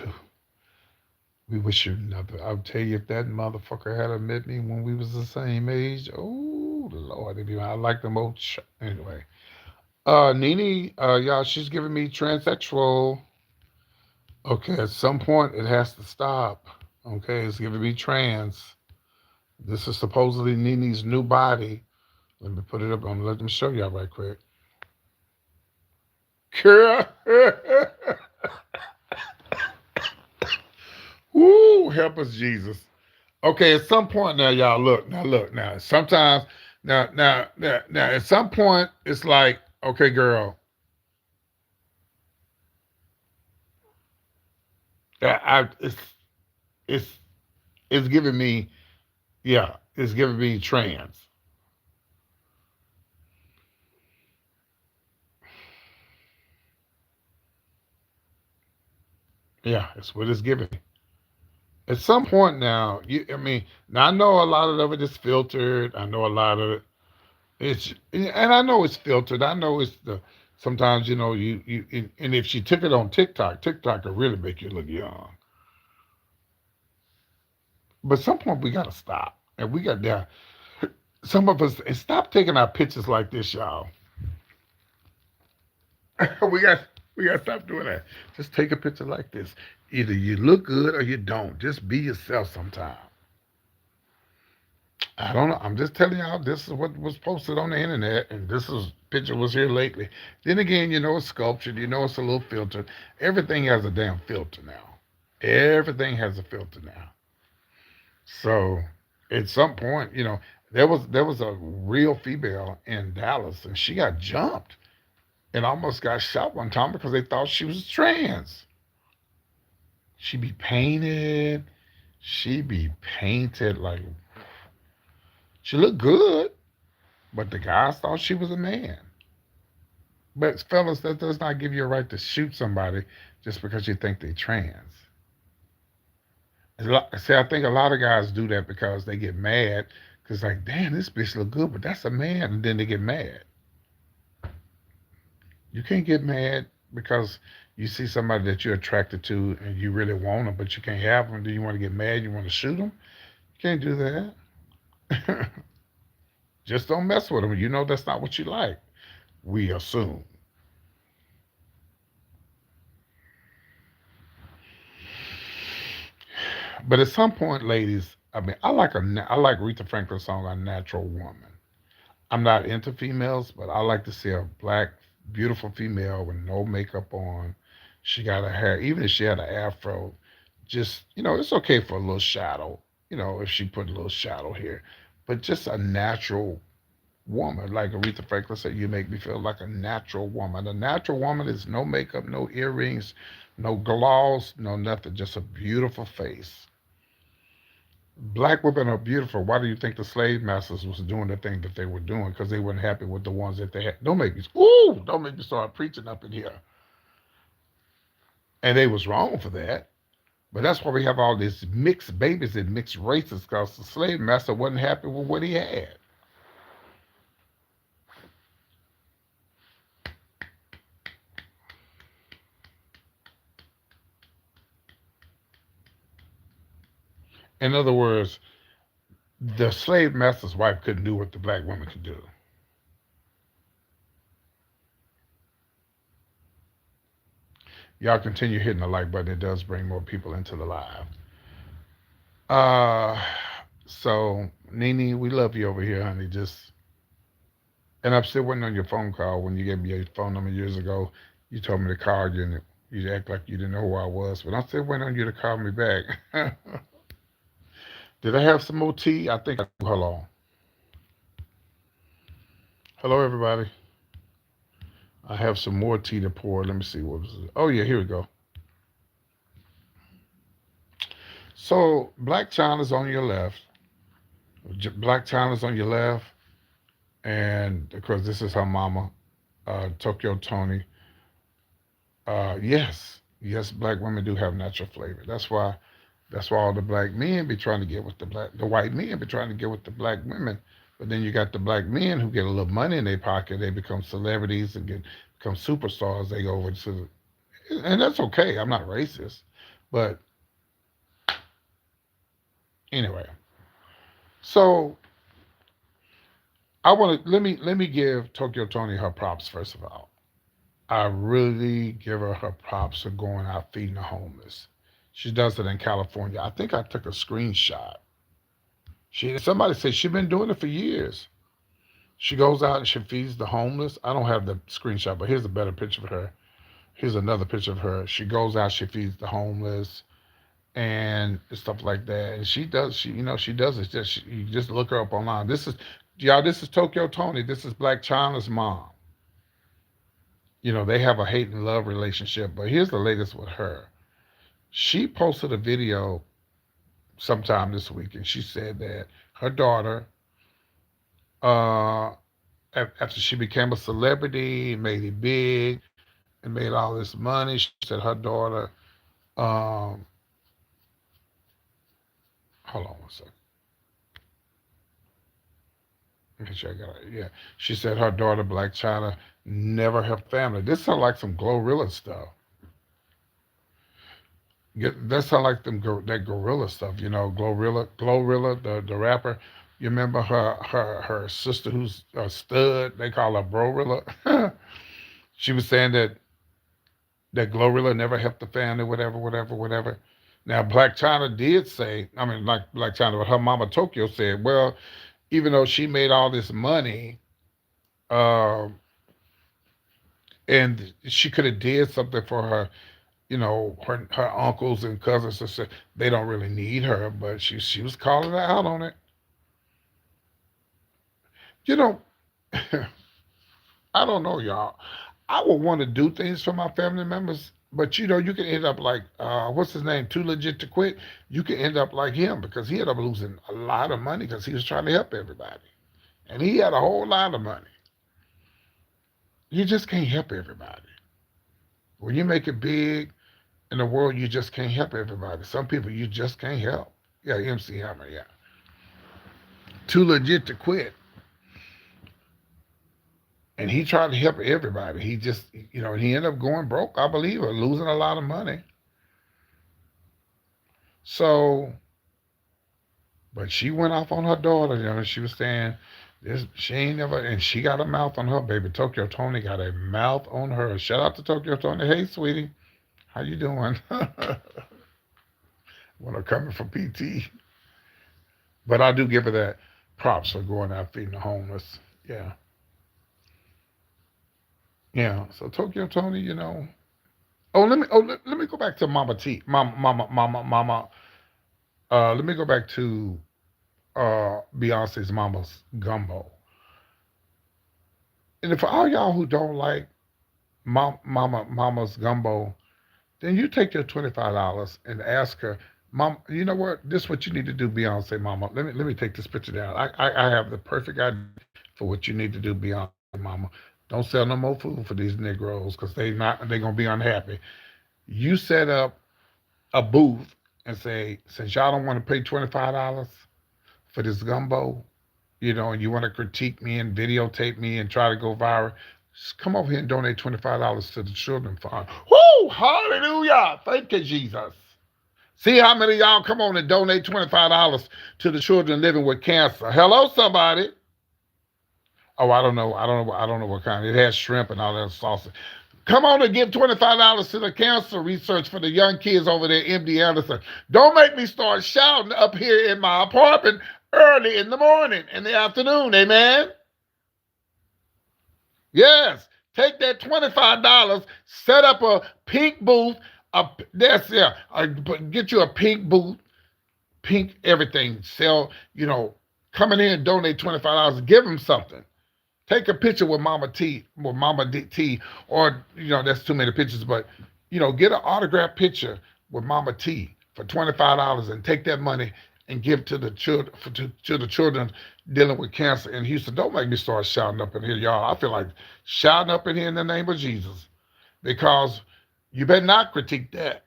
A: We wish you nothing. I'll tell you, if that motherfucker had met me when we was the same age, oh Lord, I like them old. Anyway, Nene, y'all, she's giving me transsexual. Okay, at some point it has to stop. Okay, it's giving me trans. This is supposedly Nene's new body. Let me put it up on. Let me show y'all right quick. Girl, woo, help us, Jesus. Okay, at some point now, y'all look now. Sometimes now, at some point it's like, okay, girl, it's it's it's giving me, yeah, it's giving me trans. Yeah, it's what it's giving me. At some point now, now I know a lot of it is filtered. I know a lot of it. And I know it's filtered. I know it's the sometimes and if she took it on TikTok, TikTok could really make you look young. But some point we gotta stop, and we got down. Some of us and stop taking our pictures like this, y'all. we got we got to stop doing that. Just take a picture like this. Either you look good or you don't. Just be yourself sometime. I don't know. I'm just telling y'all this is what was posted on the internet, and this is picture was here lately. Then again, you know it's sculptured. You know it's a little filter. Everything has a damn filter now. Everything has a filter now. So at some point, there was a real female in Dallas, and she got jumped and almost got shot one time because they thought she was trans. She be painted. She be painted like she looked good, but the guys thought she was a man. But fellas, that does not give you a right to shoot somebody just because you think they trans. See, I think a lot of guys do that because they get mad because like, damn, this bitch look good, but that's a man, and then they get mad. You can't get mad because you see somebody that you're attracted to and you really want them, but you can't have them. Do you want to get mad? You want to shoot them? You can't do that. Just don't mess with them. You know that's not what you like. We assume. But at some point, ladies, I mean, I like Aretha Franklin's song "A Natural Woman." I'm not into females, but I like to see a black, beautiful female with no makeup on. She got her hair, even if she had an afro, just, it's okay for a little shadow, if she put a little shadow here. But just a natural woman, like Aretha Franklin said, you make me feel like a natural woman. A natural woman is no makeup, no earrings, no gloss, no nothing, just a beautiful face. Black women are beautiful. Why do you think the slave masters was doing the thing that they were doing? Because they weren't happy with the ones that they had. Don't make me start preaching up in here. And they was wrong for that. But that's why we have all these mixed babies and mixed races because the slave master wasn't happy with what he had. In other words, the slave master's wife couldn't do what the black woman could do. Y'all continue hitting the like button. It does bring more people into the live. Uh, so Nene, we love you over here, honey. And I'm still waiting on your phone call. When you gave me your phone number years ago, you told me to call you, and you act like you didn't know who I was. But I'm still waiting on you to call me back. Did I have some more tea? I think I do. Hold on. Hello, everybody. I have some more tea to pour. Let me see what was it. Oh yeah, here we go. So Black China's on your left. Black China's on your left, and because this is her mama, Tokyo Tony. Yes, black women do have natural flavor. That's why all the black men be trying to get with the white men be trying to get with the black women. But then you got the black men who get a little money in their pocket. They become celebrities and become superstars. They go over to, and that's okay. I'm not racist, but anyway. So I want to let me give Tokyo Tony her props first of all. I really give her her props for going out feeding the homeless. She does it in California. I think I took a screenshot. Somebody said she's been doing it for years. She goes out and she feeds the homeless. I don't have the screenshot, but here's a better picture of her. Here's another picture of her. She goes out, she feeds the homeless and stuff like that. And she does it. You just look her up online. This is Tokyo Tony. This is Black China's mom. They have a hate and love relationship. But here's the latest with her. She posted a video sometime this week, and she said that her daughter, uh, after she became a celebrity, made it big, and made all this money, she said her daughter, um, hold on one second. Make sure I got it. Yeah, she said her daughter, Black China, never helped family. This sounds like some Glorilla stuff. That sound like that gorilla stuff, Glorilla, the rapper. You remember her sister who's a stud? They call her Brorilla. She was saying that Glorilla never helped the family, whatever, whatever, whatever. Now Black China did say, I mean, like Black China, but her mama Tokyo said, well, even though she made all this money, uh, and she could have did something for her, her uncles and cousins and stuff. They don't really need her, but she was calling her out on it. You know, I don't know, y'all. I would want to do things for my family members, but you can end up like what's his name? Too legit to quit. You can end up like him because he ended up losing a lot of money because he was trying to help everybody, and he had a whole lot of money. You just can't help everybody. When you make it big in the world, you just can't help everybody. Some people you just can't help. Yeah, MC Hammer. Yeah, too legit to quit. And he tried to help everybody. He just, he ended up going broke, I believe, or losing a lot of money. So, but she went off on her daughter. She was saying this. She ain't never, and she got a mouth on her baby. Tokyo Tony got a mouth on her. Shout out to Tokyo Tony. Hey, sweetie, how you doing? When I'm coming from PT, but I do give her that props for going out feeding the homeless. Yeah, yeah. So Tokyo Tony, Oh, let me go back to Mama T. Mama. Let me go back to Beyonce's Mama's Gumbo. And for all y'all who don't like Mama's Gumbo, then you take your $25 and ask her, Mom, you know what? This is what you need to do, Beyonce Mama. Let me take this picture down. I have the perfect idea for what you need to do, Beyonce Mama. Don't sell no more food for these Negroes because they're gonna be unhappy. You set up a booth and say, since y'all don't want to pay $25 for this gumbo, and you want to critique me and videotape me and try to go viral, just come over here and donate $25 to the children fund. Woo! Hallelujah! Thank you, Jesus. See how many of y'all come on and donate $25 to the children living with cancer. Hello, somebody. Oh, I don't know. I don't know what kind. It has shrimp and all that sauce. Come on and give $25 to the cancer research for the young kids over there, MD Anderson. Don't make me start shouting up here in my apartment early in the morning, in the afternoon. Amen. Yes. Take that $25, set up a pink booth. Get you a pink booth, pink everything. Sell, coming in and donate $25. Give them something. Take a picture with Mama T, or that's too many pictures, but get an autographed picture with Mama T for $25 and take that money and give to the children to the children dealing with cancer in Houston. Don't make me start shouting up in here, y'all. I feel like shouting up in here in the name of Jesus because you better not critique that.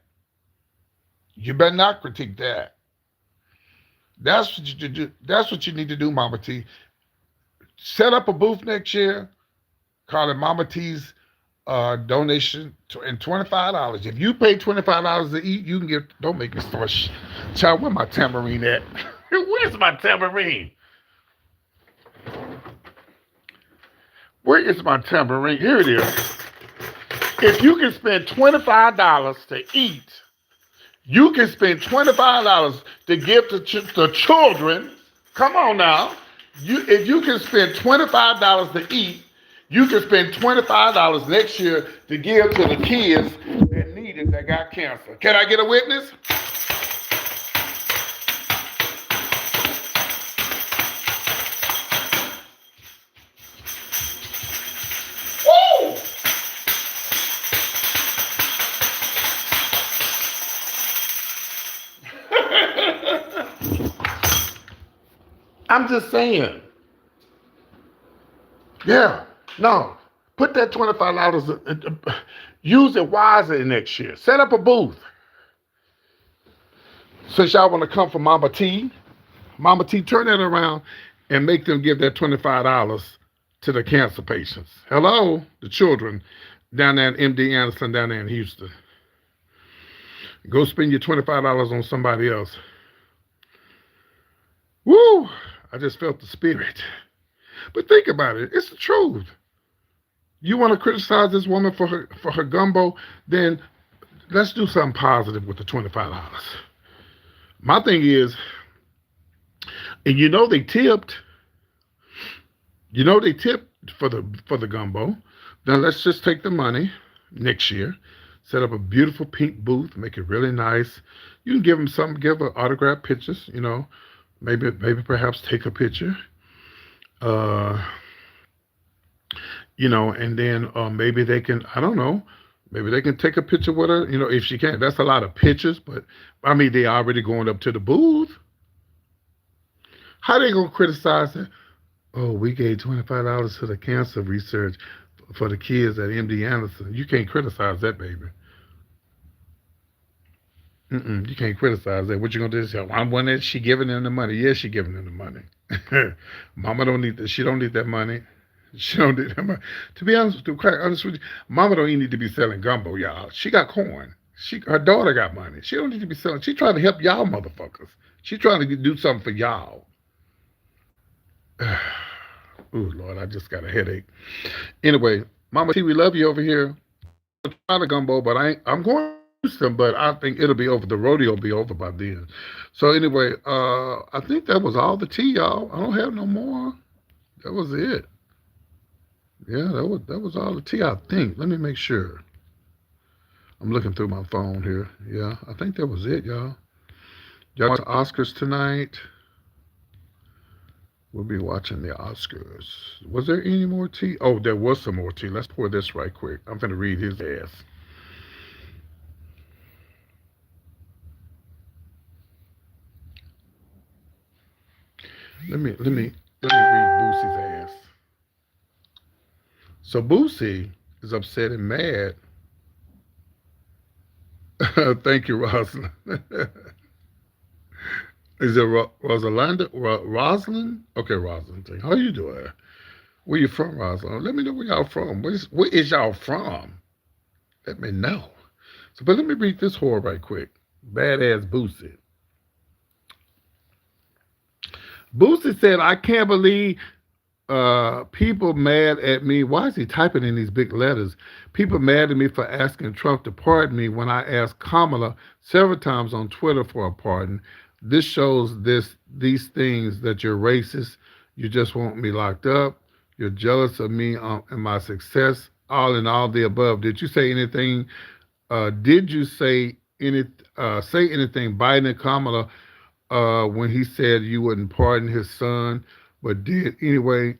A: You better not critique that. That's what you do. That's what you need to do, Mama T. Set up a booth next year, call it Mama T's donation and $25. If you pay $25 to eat, you can get. Don't make me start. Child, where my tambourine at? Where's my tambourine? Where is my tambourine? Here it is. If you can spend $25 to eat, you can spend $25 to give to the children. Come on now. If you can spend $25 to eat, you can spend $25 next year to give to the kids that need it that got cancer. Can I get a witness? Woo! I'm just saying. Yeah. No. Put that $25. Use it wisely next year. Set up a booth. Since y'all want to come for Mama T, turn that around and make them give that $25 to the cancer patients. Hello, the children down there in MD Anderson, down there in Houston. Go spend your $25 on somebody else. Woo! I just felt the spirit. But think about it. It's the truth. You want to criticize this woman for her gumbo? Then let's do something positive with the $25. My thing is, and they tipped. You know they tip for the gumbo. Now let's just take the money next year, set up a beautiful pink booth, make it really nice. You can give them some, give her autograph pictures. Maybe perhaps take a picture. Uh, and then maybe they can, I don't know, maybe they can take a picture with her. If she can. That's a lot of pictures, but I mean they already going up to the booth. How they gonna criticize it? Oh, we gave $25 to the cancer research for the kids at MD Anderson. You can't criticize that, baby. You can't criticize that. What you gonna do is say, "I'm one that she giving them the money." Yes, she giving them the money. Mama don't need that. She don't need that money. She don't need that money. To be honest, to be quite honest with you, Mama don't even need to be selling gumbo, y'all. She got corn. Her daughter got money. She don't need to be selling. She trying to help y'all, motherfuckers. She trying to do something for y'all. Ooh, Lord, I just got a headache. Anyway, Mama T, we love you over here. Try the gumbo, but I'm going to Houston, but I think it'll be over. The rodeo will be over by then. So anyway, I think that was all the tea, y'all. I don't have no more. That was it. Yeah, that was all the tea. I think. Let me make sure. I'm looking through my phone here. Yeah, I think that was it, y'all. Y'all watch the Oscars tonight. We'll be watching the Oscars. Was there any more tea? Oh, there was some more tea. Let's pour this right quick. I'm gonna read his ass. Let me read Boosie's ass. So Boosie is upset and mad. Thank you, Rosalind. Is it Rosalinda? Rosalind? Okay, Rosalind. How you doing? Where you from, Rosalind? Let me know where y'all from. Where is y'all from? Let me know. So, but let me read this whore right quick. Badass Boosie. Boosie said, "I can't believe people mad at me. Why is he typing in these big letters? People mad at me for asking Trump to pardon me when I asked Kamala several times on Twitter for a pardon. This shows these things that you're racist. You just want me locked up. You're jealous of me and my success. All in all the above. Did you say anything? Did you say anything Biden and Kamala when he said you wouldn't pardon his son, but did anyway?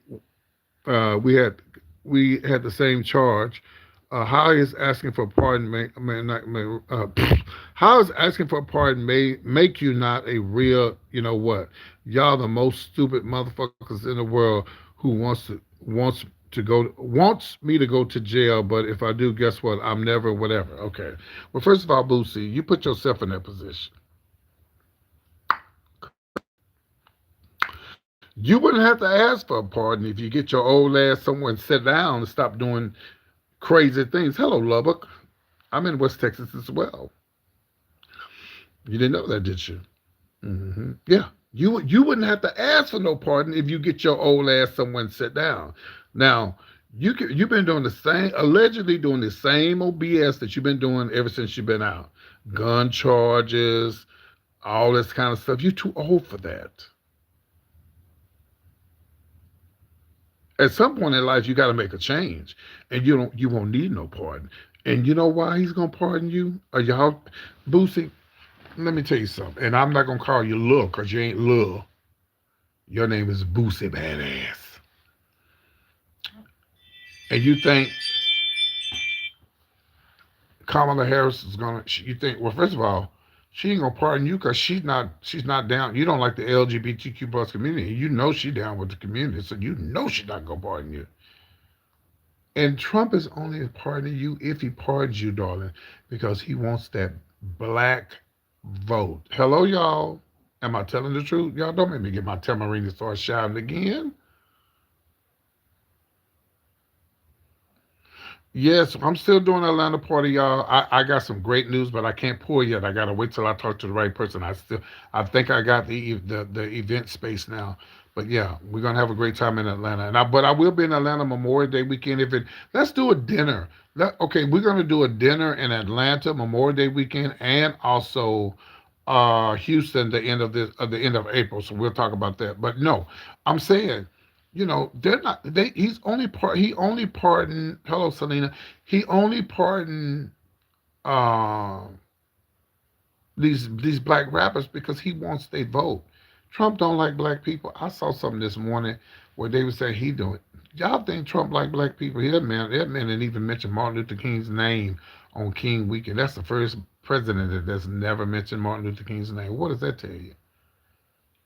A: Uh, we had we had the same charge. How is asking for a pardon how is asking for a pardon may make you not a real, you know what? Y'all the most stupid motherfuckers in the world who wants me to go to jail, but if I do, guess what? I'm never whatever. Okay. Well, first of all, Boosie, you put yourself in that position. You wouldn't have to ask for a pardon if you get your old ass somewhere and sit down and stop doing crazy things. Hello, Lubbock. I'm in West Texas as well. You didn't know that, did you? Yeah. You wouldn't have to ask for no pardon if you get your old ass somewhere and sit down. Now, you've been doing the same, allegedly doing the same old BS that you've been doing ever since you've been out. Gun charges, all this kind of stuff. You're too old for that. At some point in life, you got to make a change, and you won't need no pardon. And you know why he's gonna pardon you? Are y'all, Boosie? Let me tell you something. And I'm not gonna call you Lil because you ain't Lil. Your name is Boosie Badass. And you think Kamala Harris is gonna? You think? Well, first of all, she ain't gonna pardon you because she's not down. You don't like the LGBTQ plus community. You know she down with the community, so you know she's not gonna pardon you. And Trump is only pardoning you if he pardons you, darling, because he wants that black vote. Hello, y'all. Am I telling the truth? Y'all don't make me get my tambourine and start shouting again. Yes, I'm still doing Atlanta party, y'all. I got some great news, but I can't pour yet. I gotta wait till I talk to the right person. I think I got the event space now. But yeah, we're gonna have a great time in Atlanta. But I will be in Atlanta Memorial Day weekend. If it Let's do a dinner. Okay, we're gonna do a dinner in Atlanta Memorial Day weekend and also Houston the end of April. So we'll talk about that. But no, I'm saying They're not. He only pardoned. Hello, Selena. He only pardoned uh, these black rappers because he wants their vote. Trump don't like black people. I saw something this morning where they would say he do it. Y'all think Trump like black people? That man didn't even mention Martin Luther King's name on King Weekend. That's the first president that's never mentioned Martin Luther King's name. What does that tell you?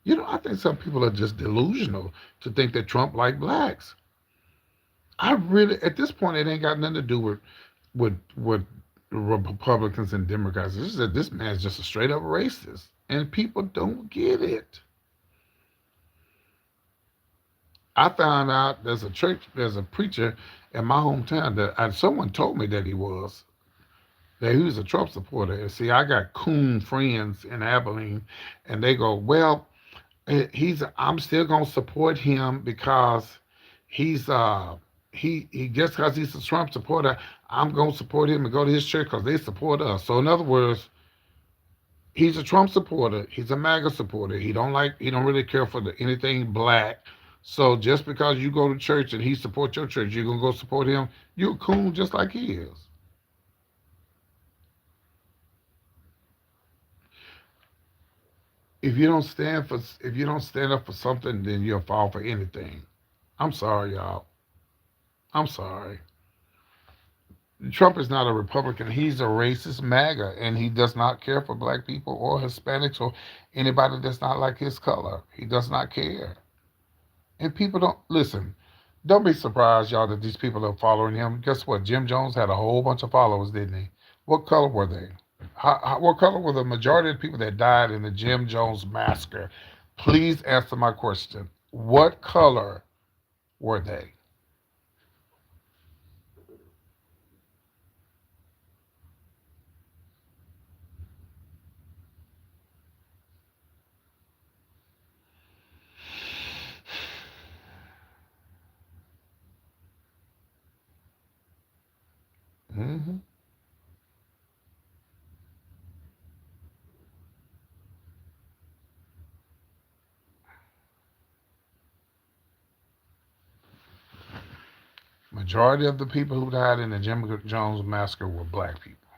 A: I think some people are just delusional to think that Trump like blacks. I really, at this point, it ain't got nothing to do with Republicans and Democrats. It's just that this man's just a straight up racist, and people don't get it. I found out there's a preacher in my hometown someone told me that he was a Trump supporter. And see, I got coon friends in Abilene, and they go, well, I'm still gonna support him because he's he just because he's a Trump supporter, I'm gonna support him and go to his church because they support us. So in other words, he's a Trump supporter. He's a MAGA supporter. He don't really care for anything black. So just because you go to church and he supports your church, you're gonna go support him. You're a coon just like he is. If you don't stand up for something, then you'll fall for anything. I'm sorry, y'all. I'm sorry. Trump is not a Republican. He's a racist MAGA, and he does not care for black people or Hispanics or anybody that's not like his color. He does not care. And people don't listen. Don't be surprised, y'all, that these people are following him. Guess what? Jim Jones had a whole bunch of followers, didn't he? What color were they? What color were the majority of the people that died in the Jim Jones massacre? Please answer my question. What color were they? Hmm. Majority of the people who died in the Jim Jones massacre were black people.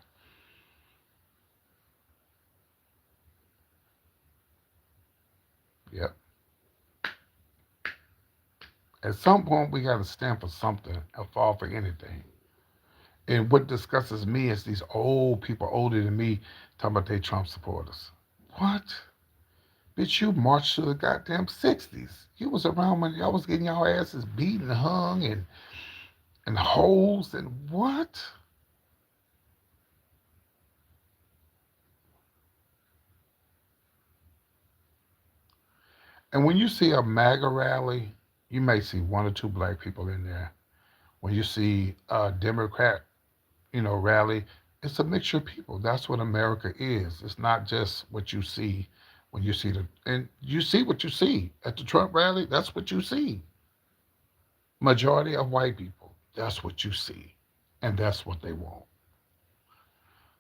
A: Yep. At some point, we got to stand for something or fall for anything. And what disgusts me is these old people older than me talking about they Trump supporters. What? Bitch, you marched to the goddamn 60s. You was around when y'all was getting y'all asses beat and hung and holes and what? And when you see a MAGA rally, you may see one or two black people in there. When you see a Democrat, rally, it's a mixture of people. That's what America is. It's not just what you see when you see and you see what you see at the Trump rally. That's what you see. Majority of white people. That's what you see, and that's what they want.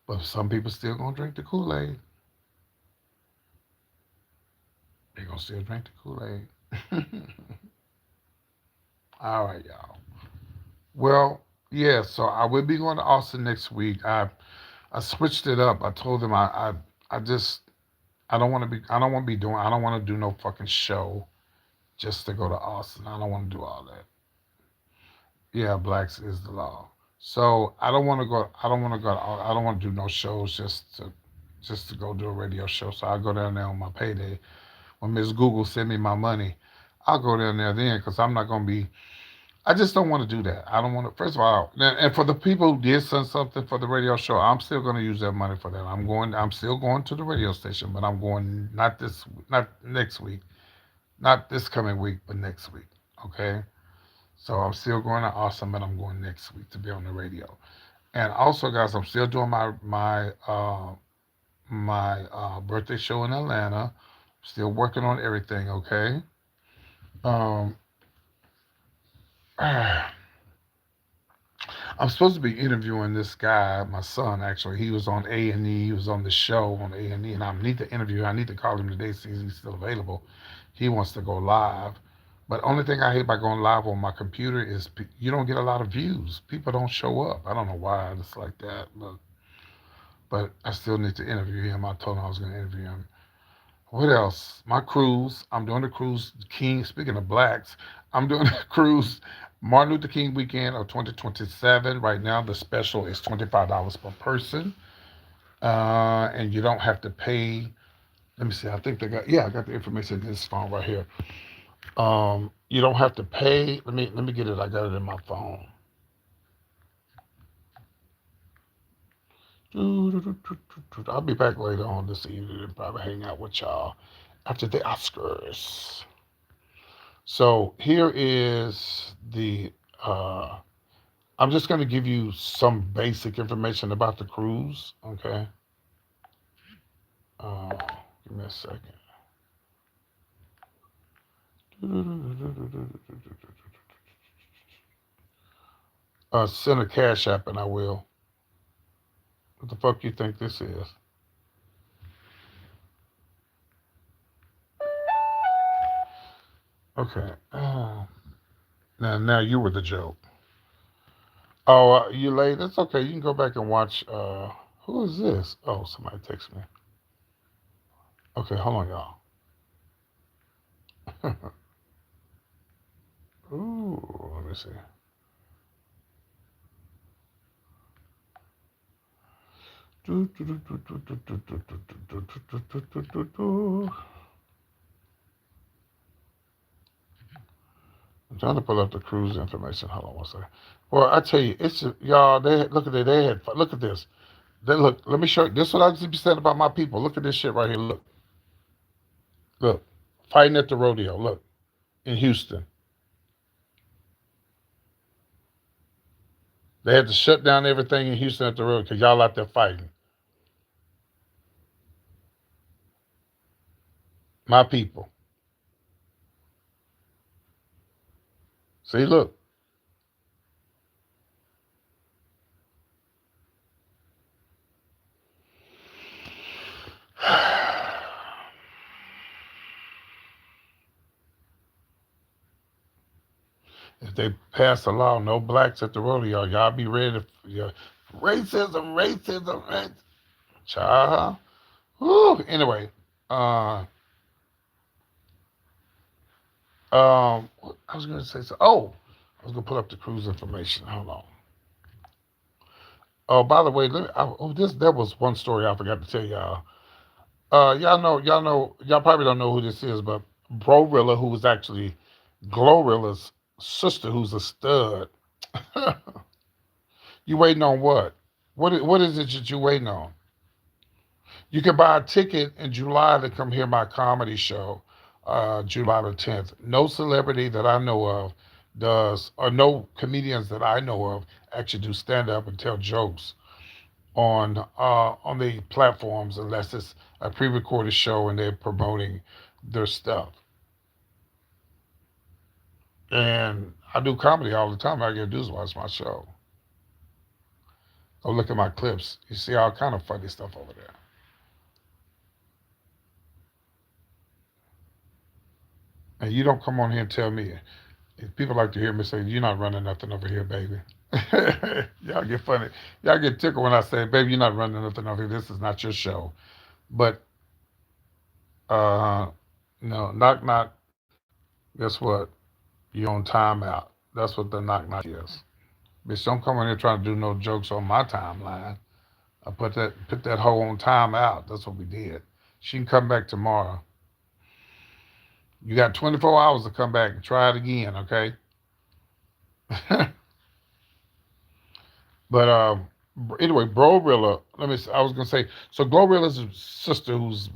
A: But some people still gonna drink the Kool Aid. They gonna still drink the Kool Aid. All right, y'all. Well, yeah. So I will be going to Austin next week. I switched it up. I told them I just I don't want to be doing I don't want to do no fucking show just to go to Austin. I don't want to do all that. Yeah, blacks is the law. So I don't want to go. I don't want to go. I don't want to do no shows just to go do a radio show. So I go down there on my payday when Miss Google send me my money. I'll go down there then because I'm not gonna be. I just don't want to do that. I don't want to. First of all, and for the people who did send something for the radio show, I'm still going to use that money for that. I'm going. I'm still going to the radio station, but I'm going not next week, not this coming week, but next week. Okay. So I'm still going to Awesome, but I'm going next week to be on the radio. And also, guys, I'm still doing my birthday show in Atlanta. Still working on everything. Okay. Um, I'm supposed to be interviewing this guy, my son. Actually, he was on A&E. He was on the show on A&E, and I need to interview. I need to call him today, see if he's still available. He wants to go live. But only thing I hate about going live on my computer is you don't get a lot of views. People don't show up. I don't know why it's like that, but I still need to interview him. I told him I was going to interview him. What else? My cruise. I'm doing the cruise. King. Speaking of blacks, I'm doing the cruise. Martin Luther King weekend of 2027. Right now, the special is $25 per person, and you don't have to pay. Let me see. I think they got. Yeah, I got the information in this phone right here. You don't have to pay. Let me get it. I got it in my phone. I'll be back later on this evening and probably hang out with y'all after the Oscars. So here is the. I'm just going to give you some basic information about the cruise. Okay. Uh, Give me a second. Send a cash app and I will. What the fuck you think this is? Okay. Now you were the joke. Oh, you late? That's okay. You can go back and watch. Who is this? Oh, somebody text me. Okay, hold on, y'all. Ooh, let me see. I'm trying to pull up the cruise information. Hold on one second. Well, I tell you, it's y'all. Look at it. They had look at this. They look. Let me show you. This is what I just be saying about my people. Look at this shit right here. Look. Fighting at the rodeo. Look in Houston. They had to shut down everything in Houston at the rodeo because y'all out there fighting. My people. See, look. If they pass a law, no blacks at the rodeo, y'all be ready to racism, racism, racism. Child. Whew. Anyway, uh, I was gonna say so. Oh, I was gonna pull up the cruise information. Hold on. Oh, by the way, there was one story I forgot to tell y'all. Y'all probably don't know who this is, but Brorilla, who was actually Glorilla's sister, who's a stud. You waiting on what? What is it that you waiting on? You can buy a ticket in July to come hear my comedy show, July the 10th. No celebrity that I know of does, or no comedians that I know of actually do stand up and tell jokes on the platforms unless it's a pre-recorded show and they're promoting their stuff. And I do comedy all the time. All I gotta do is watch my show. Go look at my clips. You see all kind of funny stuff over there. And you don't come on here and tell me. If people like to hear me say, "You're not running nothing over here, baby." Y'all get funny. Y'all get tickled when I say, "Baby, you're not running nothing over here. This is not your show." But uh, no, knock knock. Guess what? You on timeout. That's what the knock knock is. Bitch, don't come in here trying to do no jokes on my timeline. I put that hoe on timeout. That's what we did. She can come back tomorrow. You got 24 hours to come back and try it again, okay? But anyway, Glorilla. Let me. I was gonna say. So Glorilla's sister, who's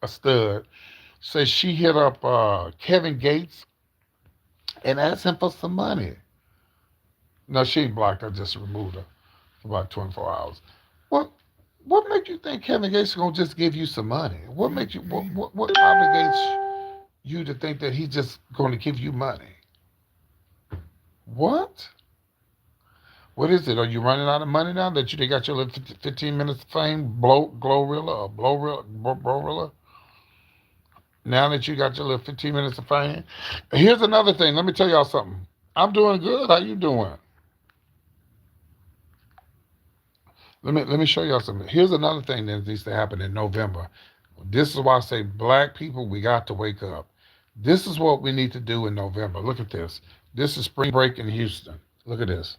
A: a stud, says she hit up Kevin Gates and asked him for some money. No, she ain't blocked. I just removed her for about 24 hours. What? What makes you think Kevin Gates is gonna just give you some money? What makes you? What obligates you to think that he's just going to give you money? What? What is it? Are you running out of money now that you got your little 15 minutes of fame? Glorilla or Blowrilla? Brorilla? Now that you got your little 15 minutes of fame. Here's another thing. Let me tell y'all something. I'm doing good. How you doing? Let me show y'all something. Here's another thing that needs to happen in November. This is why I say black people, we got to wake up. This is what we need to do in November. Look at this. This is spring break in Houston. Look at this.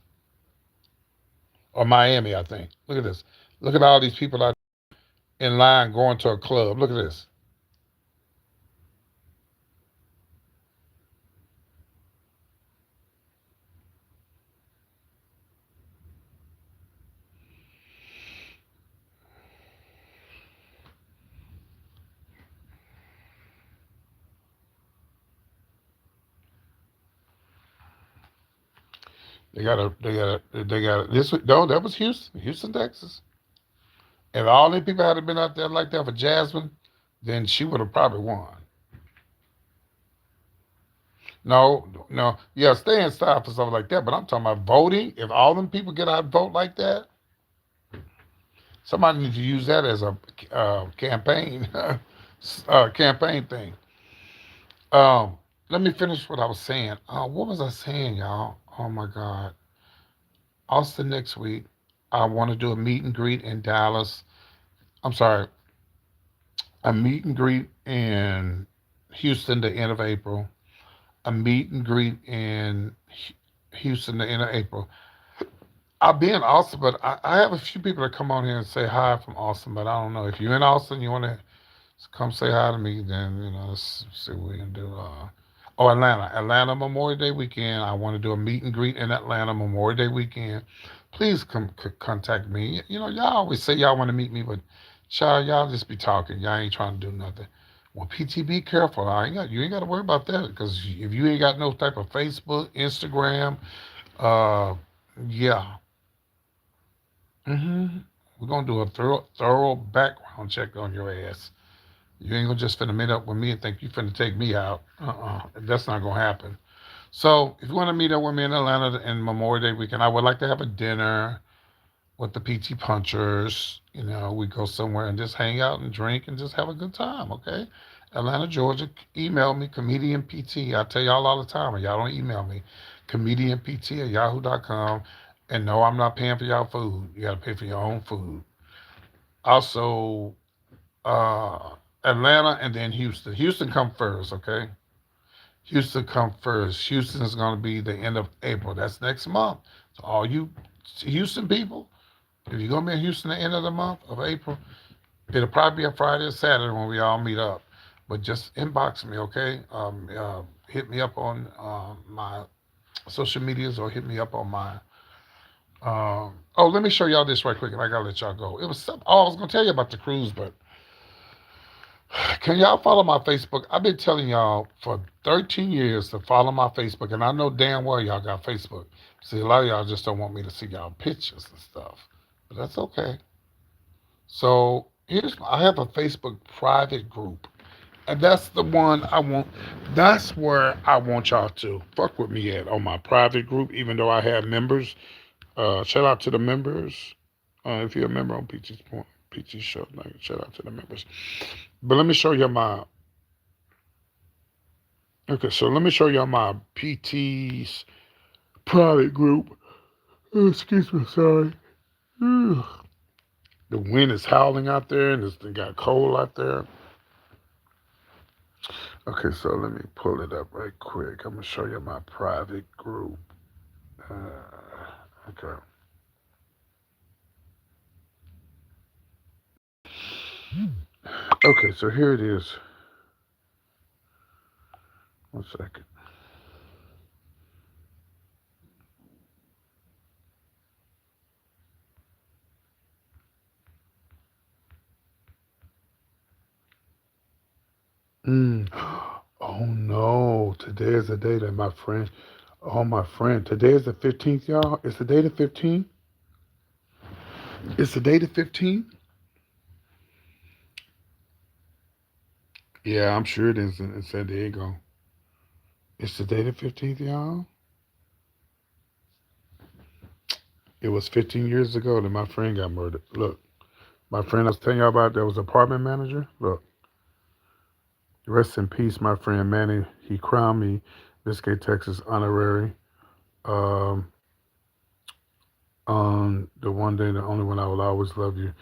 A: Or Miami, I think. Look at this. Look at all these people out in line going to a club. Look at this. They got a, this, no, that was Houston, Texas. If all these people had been out there like that for Jasmine, then she would have probably won. No, no, yeah, stay inside for something like that. But I'm talking about voting. If all them people get out and vote like that, somebody needs to use that as a campaign, campaign thing. Um, Let me finish what I was saying. What was I saying, y'all? Oh my God, Austin next week. I want to do a meet and greet in Dallas. I'm sorry, a meet and greet in Houston the end of April. A meet and greet in Houston the end of April. I'll be in Austin, but I have a few people that come on here and say hi from Austin, but I don't know. If you're in Austin, you want to come say hi to me, then, let's see what we can do. Oh, Atlanta Memorial Day weekend. I want to do a meet and greet in Atlanta Memorial Day weekend. Please come contact me. Y'all always say y'all want to meet me, but child, y'all just be talking. Y'all ain't trying to do nothing. Well, PT, be careful. You ain't got to worry about that because if you ain't got no type of Facebook, Instagram, uh, yeah. hmm We're gonna do a thorough background check on your ass. You ain't gonna just finna meet up with me and think you finna take me out. That's not gonna happen. So if you want to meet up with me in Atlanta in Memorial Day weekend, I would like to have a dinner with the PT Punchers. We go somewhere and just hang out and drink and just have a good time. Okay, Atlanta, Georgia. Email me comedian PT. I tell y'all all the time, and y'all don't email me comedianpt at yahoo.com. And no, I'm not paying for y'all food. You got to pay for your own food. Also, Atlanta and then Houston. Houston come first, okay? Houston come first. Houston is going to be the end of April. That's next month. So all you Houston people, if you're going to be in Houston the end of the month of April, it'll probably be a Friday or Saturday when we all meet up. But just inbox me, okay? Hit me up on my social medias or hit me up on my let me show y'all this right quick, and I gotta let y'all go. It was something. Oh, I was gonna tell you about the cruise, but can y'all follow my Facebook? I've been telling y'all for 13 years to follow my Facebook, and I know damn well y'all got Facebook. See, a lot of y'all just don't want me to see y'all pictures and stuff, but that's okay. So I have a Facebook private group, and that's the one I want. That's where I want y'all to fuck with me at on my private group, even though I have members. Shout out to the members. If you're a member on Peachy's Point, Peachy's show, like, shout out to the members. But let me show you my. Okay, so let me show you my PT's private group. Oh, excuse me, sorry. Ugh. The wind is howling out there, and it got cold out there. Okay, so let me pull it up right quick. I'm gonna show you my private group. Okay. Okay, so here it is. One second. Mm. Oh no, today is the day that my friend, oh my friend, today is the 15th, y'all. It's the day the 15th. It's the day the 15th. Yeah, I'm sure it is in San Diego. It's the day the 15th, y'all. It was 15 years ago that my friend got murdered. Look, my friend I was telling y'all about that was apartment manager. Look, Rest in peace, my friend Manny. He crowned me Biscayne, Texas honorary. Um, on the one day, the only one I will always love you.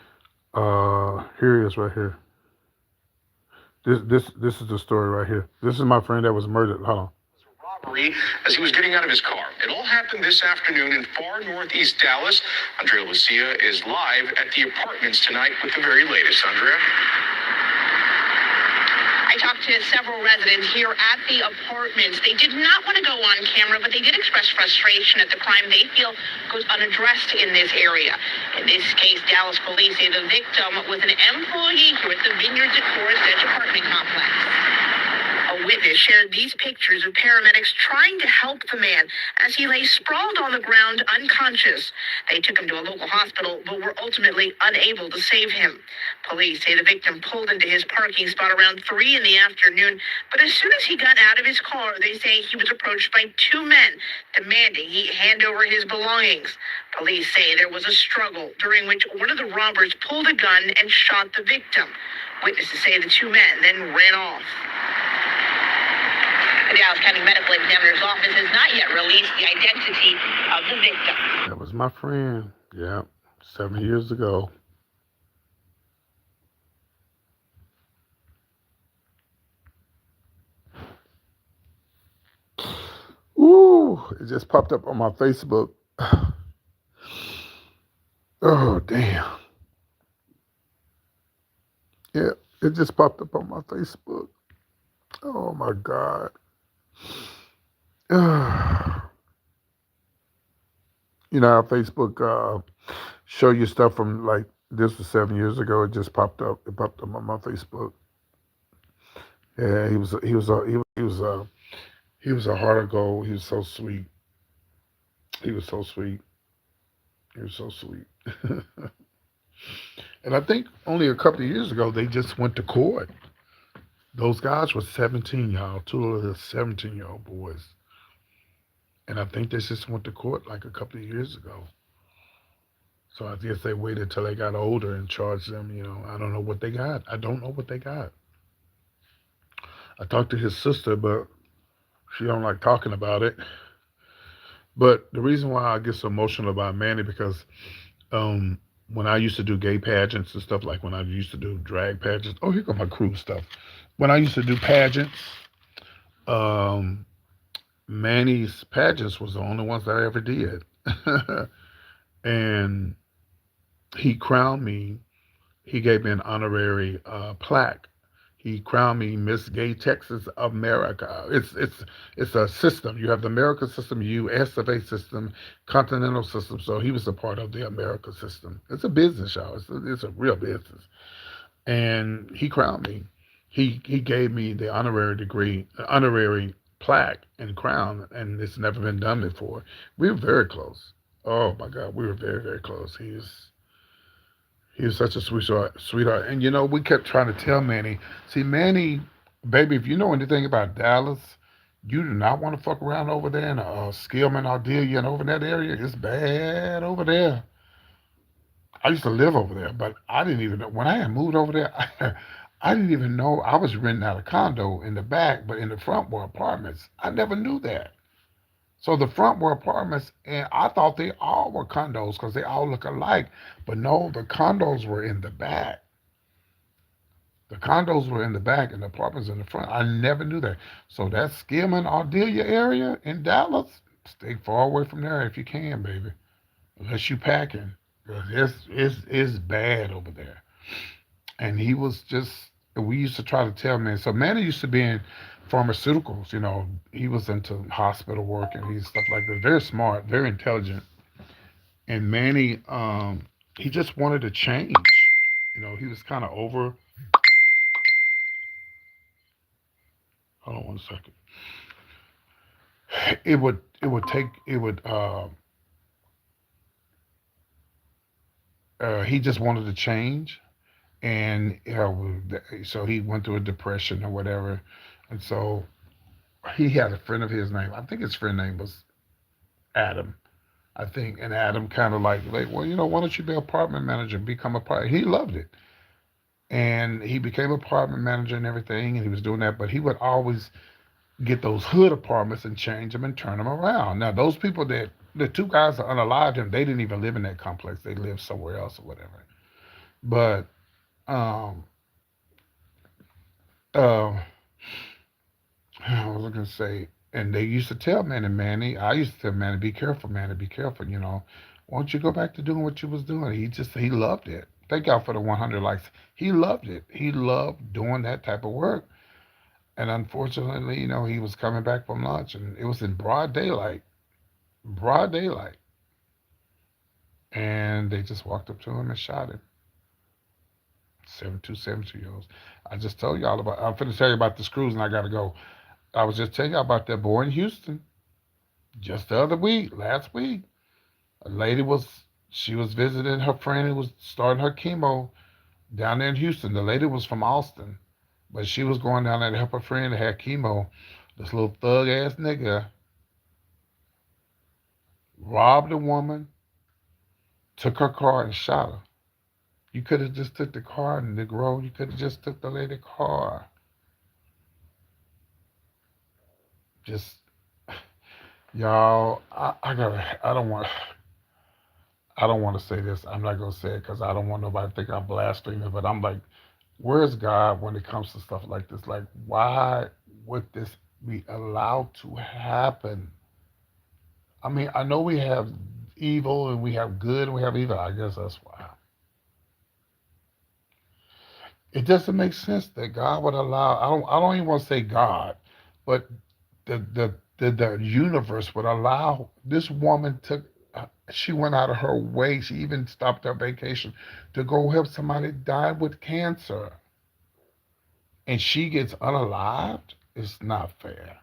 A: Here he is right here. This is the story right here. This is my friend that was murdered. Hold on.
B: Robbery as he was getting out of his car. It all happened this afternoon in far northeast Dallas. Andrea Lucia is live at the apartments tonight with the very latest. Andrea? I talked to several residents here at the apartments. They did not want to go on camera, but they did express frustration at the crime they feel goes unaddressed in this area. In this case, Dallas police say the victim was an employee here at the Vineyards at Forest Edge apartment complex. A witness shared these pictures of paramedics trying to help the man as he lay sprawled on the ground unconscious. They took him to a local hospital, but were ultimately unable to save him. Police say the victim pulled into his parking spot around 3 in the afternoon, but as soon as he got out of his car, they say he was approached by two men demanding he hand over his belongings. Police say there was a struggle during which one of the robbers pulled a gun and shot the victim. Witnesses say the two men then ran off. The Dallas County Medical Examiner's Office has not yet released the identity of the victim.
A: That was my friend. Yeah, 7 years ago. Ooh, it just popped up on my Facebook. Oh, damn. Yeah, it just popped up on my Facebook. Oh, my God. You know how Facebook show you stuff from like this was 7 years ago. It just popped up. It popped up on my Facebook. Yeah, he was a heart of gold. He was so sweet. He was so sweet. He was so sweet. And I think only a couple of years ago they just went to court. Those guys were 17, y'all. Two of the 17-year-old boys. And I think they just went to court like a couple of years ago. So I guess they waited till they got older and charged them. I don't know what they got. I don't know what they got. I talked to his sister, but she don't like talking about it. But the reason why I get so emotional about Manny because um, when I used to do gay pageants and stuff, like when I used to do drag pageants. Oh, here come my crew stuff. When I used to do pageants, um, Manny's pageants was the only ones that I ever did, and he crowned me. He gave me an honorary plaque. He crowned me Miss Gay Texas America. It's a system. You have the America system, U.S. of A system, continental system. So he was a part of the America system. It's a business, y'all. It's a real business. And he crowned me. He gave me the honorary degree, honorary plaque and crown, and it's never been done before. We were very close. Oh my God, we were very very close. He was such a sweetheart. And we kept trying to tell Manny, see, Manny, baby, if you know anything about Dallas, you do not want to fuck around over there in Skillman, Ardelia, and over in that area. It's bad over there. I used to live over there, but I didn't even know. When I had moved over there, I didn't even know I was renting out a condo in the back, but in the front were apartments. I never knew that. So the front were apartments, and I thought they all were condos because they all look alike. But no, the condos were in the back. The condos were in the back, and the apartments in the front. I never knew that. So that Skillman, Ardelia area in Dallas, stay far away from there if you can, baby. Unless you packing, 'cause it's bad over there. And he was just. We used to try to tell man. So Manny used to be in pharmaceuticals. He was into hospital work and he's stuff like that. Very smart, very intelligent. And Manny, he just wanted to change. He was kind of over. Hold on one second. It would take it would. He just wanted to change, and so he went through a depression or whatever, and so he had a friend of his name. I think his friend name was Adam. I think, and Adam kind of like, well, why don't you be apartment manager, become a part? He loved it, and he became apartment manager and everything, and he was doing that. But he would always get those hood apartments and change them and turn them around. Now, those people that the two guys that unalived him, they didn't even live in that complex. They lived somewhere else or whatever. But um, uh, I was gonna say, and they used to tell Manny, I used to tell Manny, be careful, Manny, be careful. Won't you go back to doing what you was doing? He loved it. Thank y'all for the 100 likes. He loved it. He loved doing that type of work. And unfortunately, he was coming back from lunch, and it was in broad daylight, and they just walked up to him and shot him. 72 year olds. I just told y'all about. I'm finna tell you about this cruise, and I gotta go. I was just telling y'all about that boy in Houston just the other week, last week. A lady she was visiting her friend who was starting her chemo down there in Houston. The lady was from Austin, but she was going down there to help her friend that had chemo. This little thug ass nigga robbed a woman, took her car and shot her. You could have just took the car, Negro. You could have just took the lady car. Just y'all. I don't want to say this. I'm not gonna say it because I don't want nobody to think I'm blaspheming. But I'm like, where's God when it comes to stuff like this? Like, why would this be allowed to happen? I mean, I know we have evil and we have good and we have evil. I guess that's why. It doesn't make sense that God would allow. I don't even want to say God, but the universe would allow this woman to. She went out of her way. She even stopped her vacation to go help somebody die with cancer, and she gets unalived. It's not fair.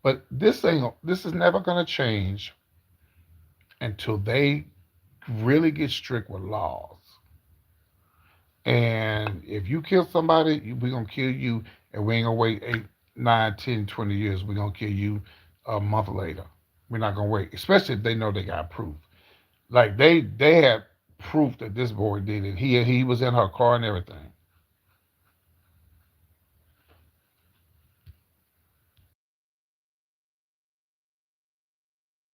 A: But this is never gonna change until they really get strict with laws. And if you kill somebody, we're gonna kill you, and we ain't gonna wait 8, 9, 10, 20 years. We're gonna kill you a month later. We're not gonna wait, especially if they know they got proof. Like they had proof that this boy did it. He was in her car and everything.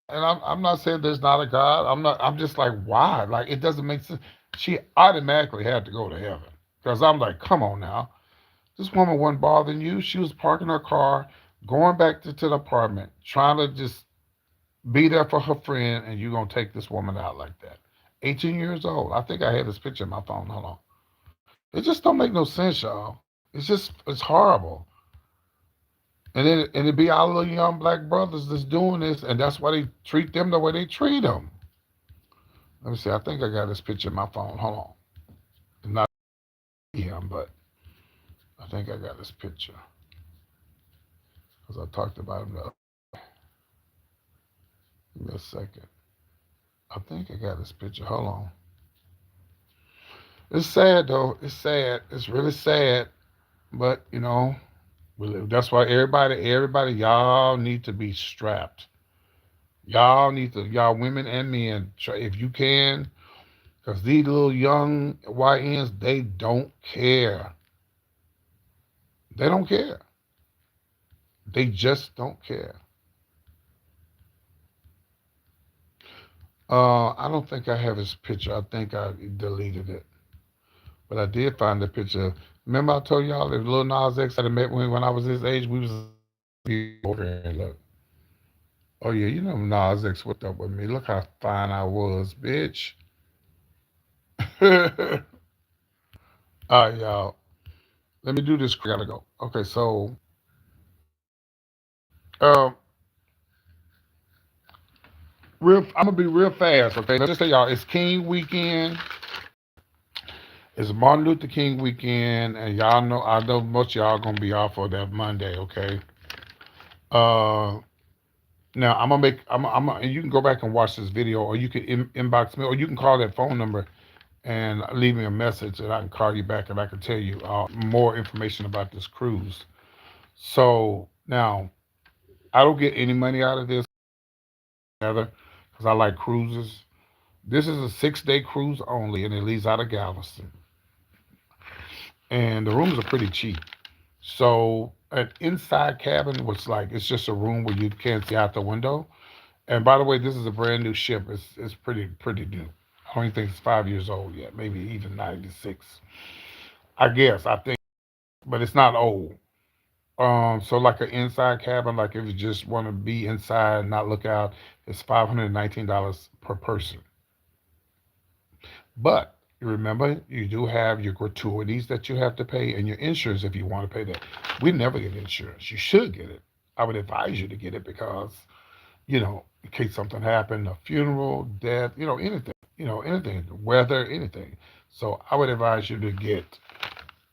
A: And I'm not saying there's not a God. I'm not. I'm just like, why? Like, it doesn't make sense. She automatically had to go to heaven because I'm like, come on now. This woman wasn't bothering you. She was parking her car, going back to the apartment, trying to just be there for her friend, and you're gonna take this woman out like that. 18 years old. I think I had this picture in my phone. Hold on. It just don't make no sense, y'all. It's horrible. And it be our little young black brothers that's doing this, and that's why they treat them the way they treat them. Let me see. I think I got this picture in my phone. Hold on. It's not him, but I think I got this picture because I talked about him the other day. Give me a second. I think I got this picture. Hold on. It's sad though. It's sad. It's really sad. But that's why everybody, y'all need to be strapped. Y'all women and men, if you can, because these little young YNs, they don't care. They don't care. They just don't care. I don't think I have his picture. I think I deleted it. But I did find the picture. Remember I told y'all that little Nas X I met when I was his age? We was over here and look. Oh yeah, Nas X whipped up with me. Look how fine I was, bitch. All right, y'all. Let me do this. I gotta go. Okay, so um, I'm gonna be real fast. Okay, let's just say y'all, it's King weekend. It's Martin Luther King weekend, and y'all know I know most of y'all gonna be off for that Monday. Okay. Uh, Now and you can go back and watch this video, or you can inbox me, or you can call that phone number and leave me a message, and I can call you back and I can tell you more information about this cruise. So now I don't get any money out of this, either, because I like cruises. This is a 6-day cruise only, and it leaves out of Galveston. and the rooms are pretty cheap. So an inside cabin was like it's just a room where you can't see out the window. And by the way, this is a brand new ship. It's pretty new. I don't even think it's 5 years old yet. Maybe even 96. I guess I think, but it's not old. So like an inside cabin, like if you just want to be inside and not look out, it's $519 per person. But you remember, you do have your gratuities that you have to pay and your insurance if you want to pay that. We never get insurance. You should get it. I would advise you to get it because, in case something happened, a funeral, death, anything, weather, anything. So I would advise you to get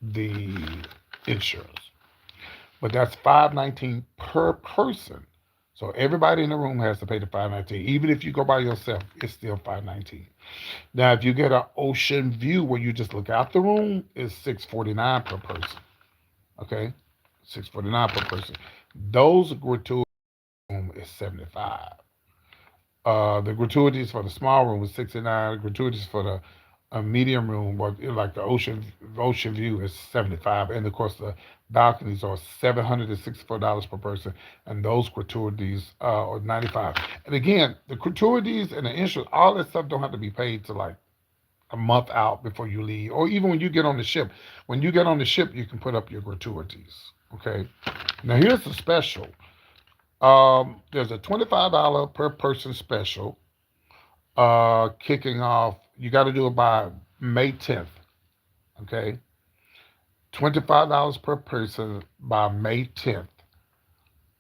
A: the insurance. But that's 519 per person. So everybody in the room has to pay the 519. Even if you go by yourself, it's still 519. Now, if you get an ocean view where you just look out the room, it's 649 per person. Okay, 649 per person. Those gratuitous room is 75. The gratuities for the small room was 69. Gratuities for the medium room, or like the ocean view, is 75. And of course, the balconies are $764 per person, and those gratuities are 95. And again, the gratuities and the insurance, all that stuff don't have to be paid to like a month out before you leave, or even when you get on the ship. When you get on the ship, you can put up your gratuities. Okay. Now here's the special. There's a $25 per person special. Kicking off. You got to do it by May 10th. Okay. $25 per person by May 10th.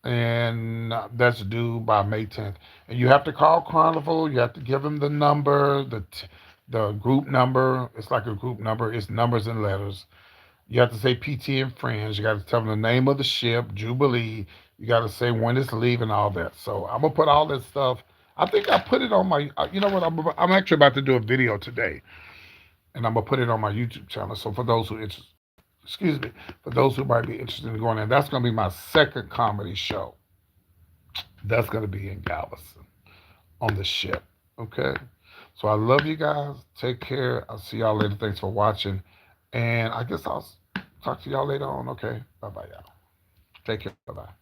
A: And that's due by May 10th. And you have to call Carnival. You have to give them the number, the group number. It's like a group number. It's numbers and letters. You have to say PT and Friends. You got to tell them the name of the ship, Jubilee. You got to say when it's leaving, all that. So I'm gonna put all that stuff. I think I put it on my. You know what? I'm actually about to do a video today, and I'm gonna put it on my YouTube channel. So for those who excuse me, for those who might be interested in going in, that's gonna be my second comedy show. That's gonna be in Galveston on the ship. Okay. So I love you guys. Take care. I'll see y'all later. Thanks for watching, and I guess I'll talk to y'all later on. Okay. Bye bye, y'all. Take care. Bye bye.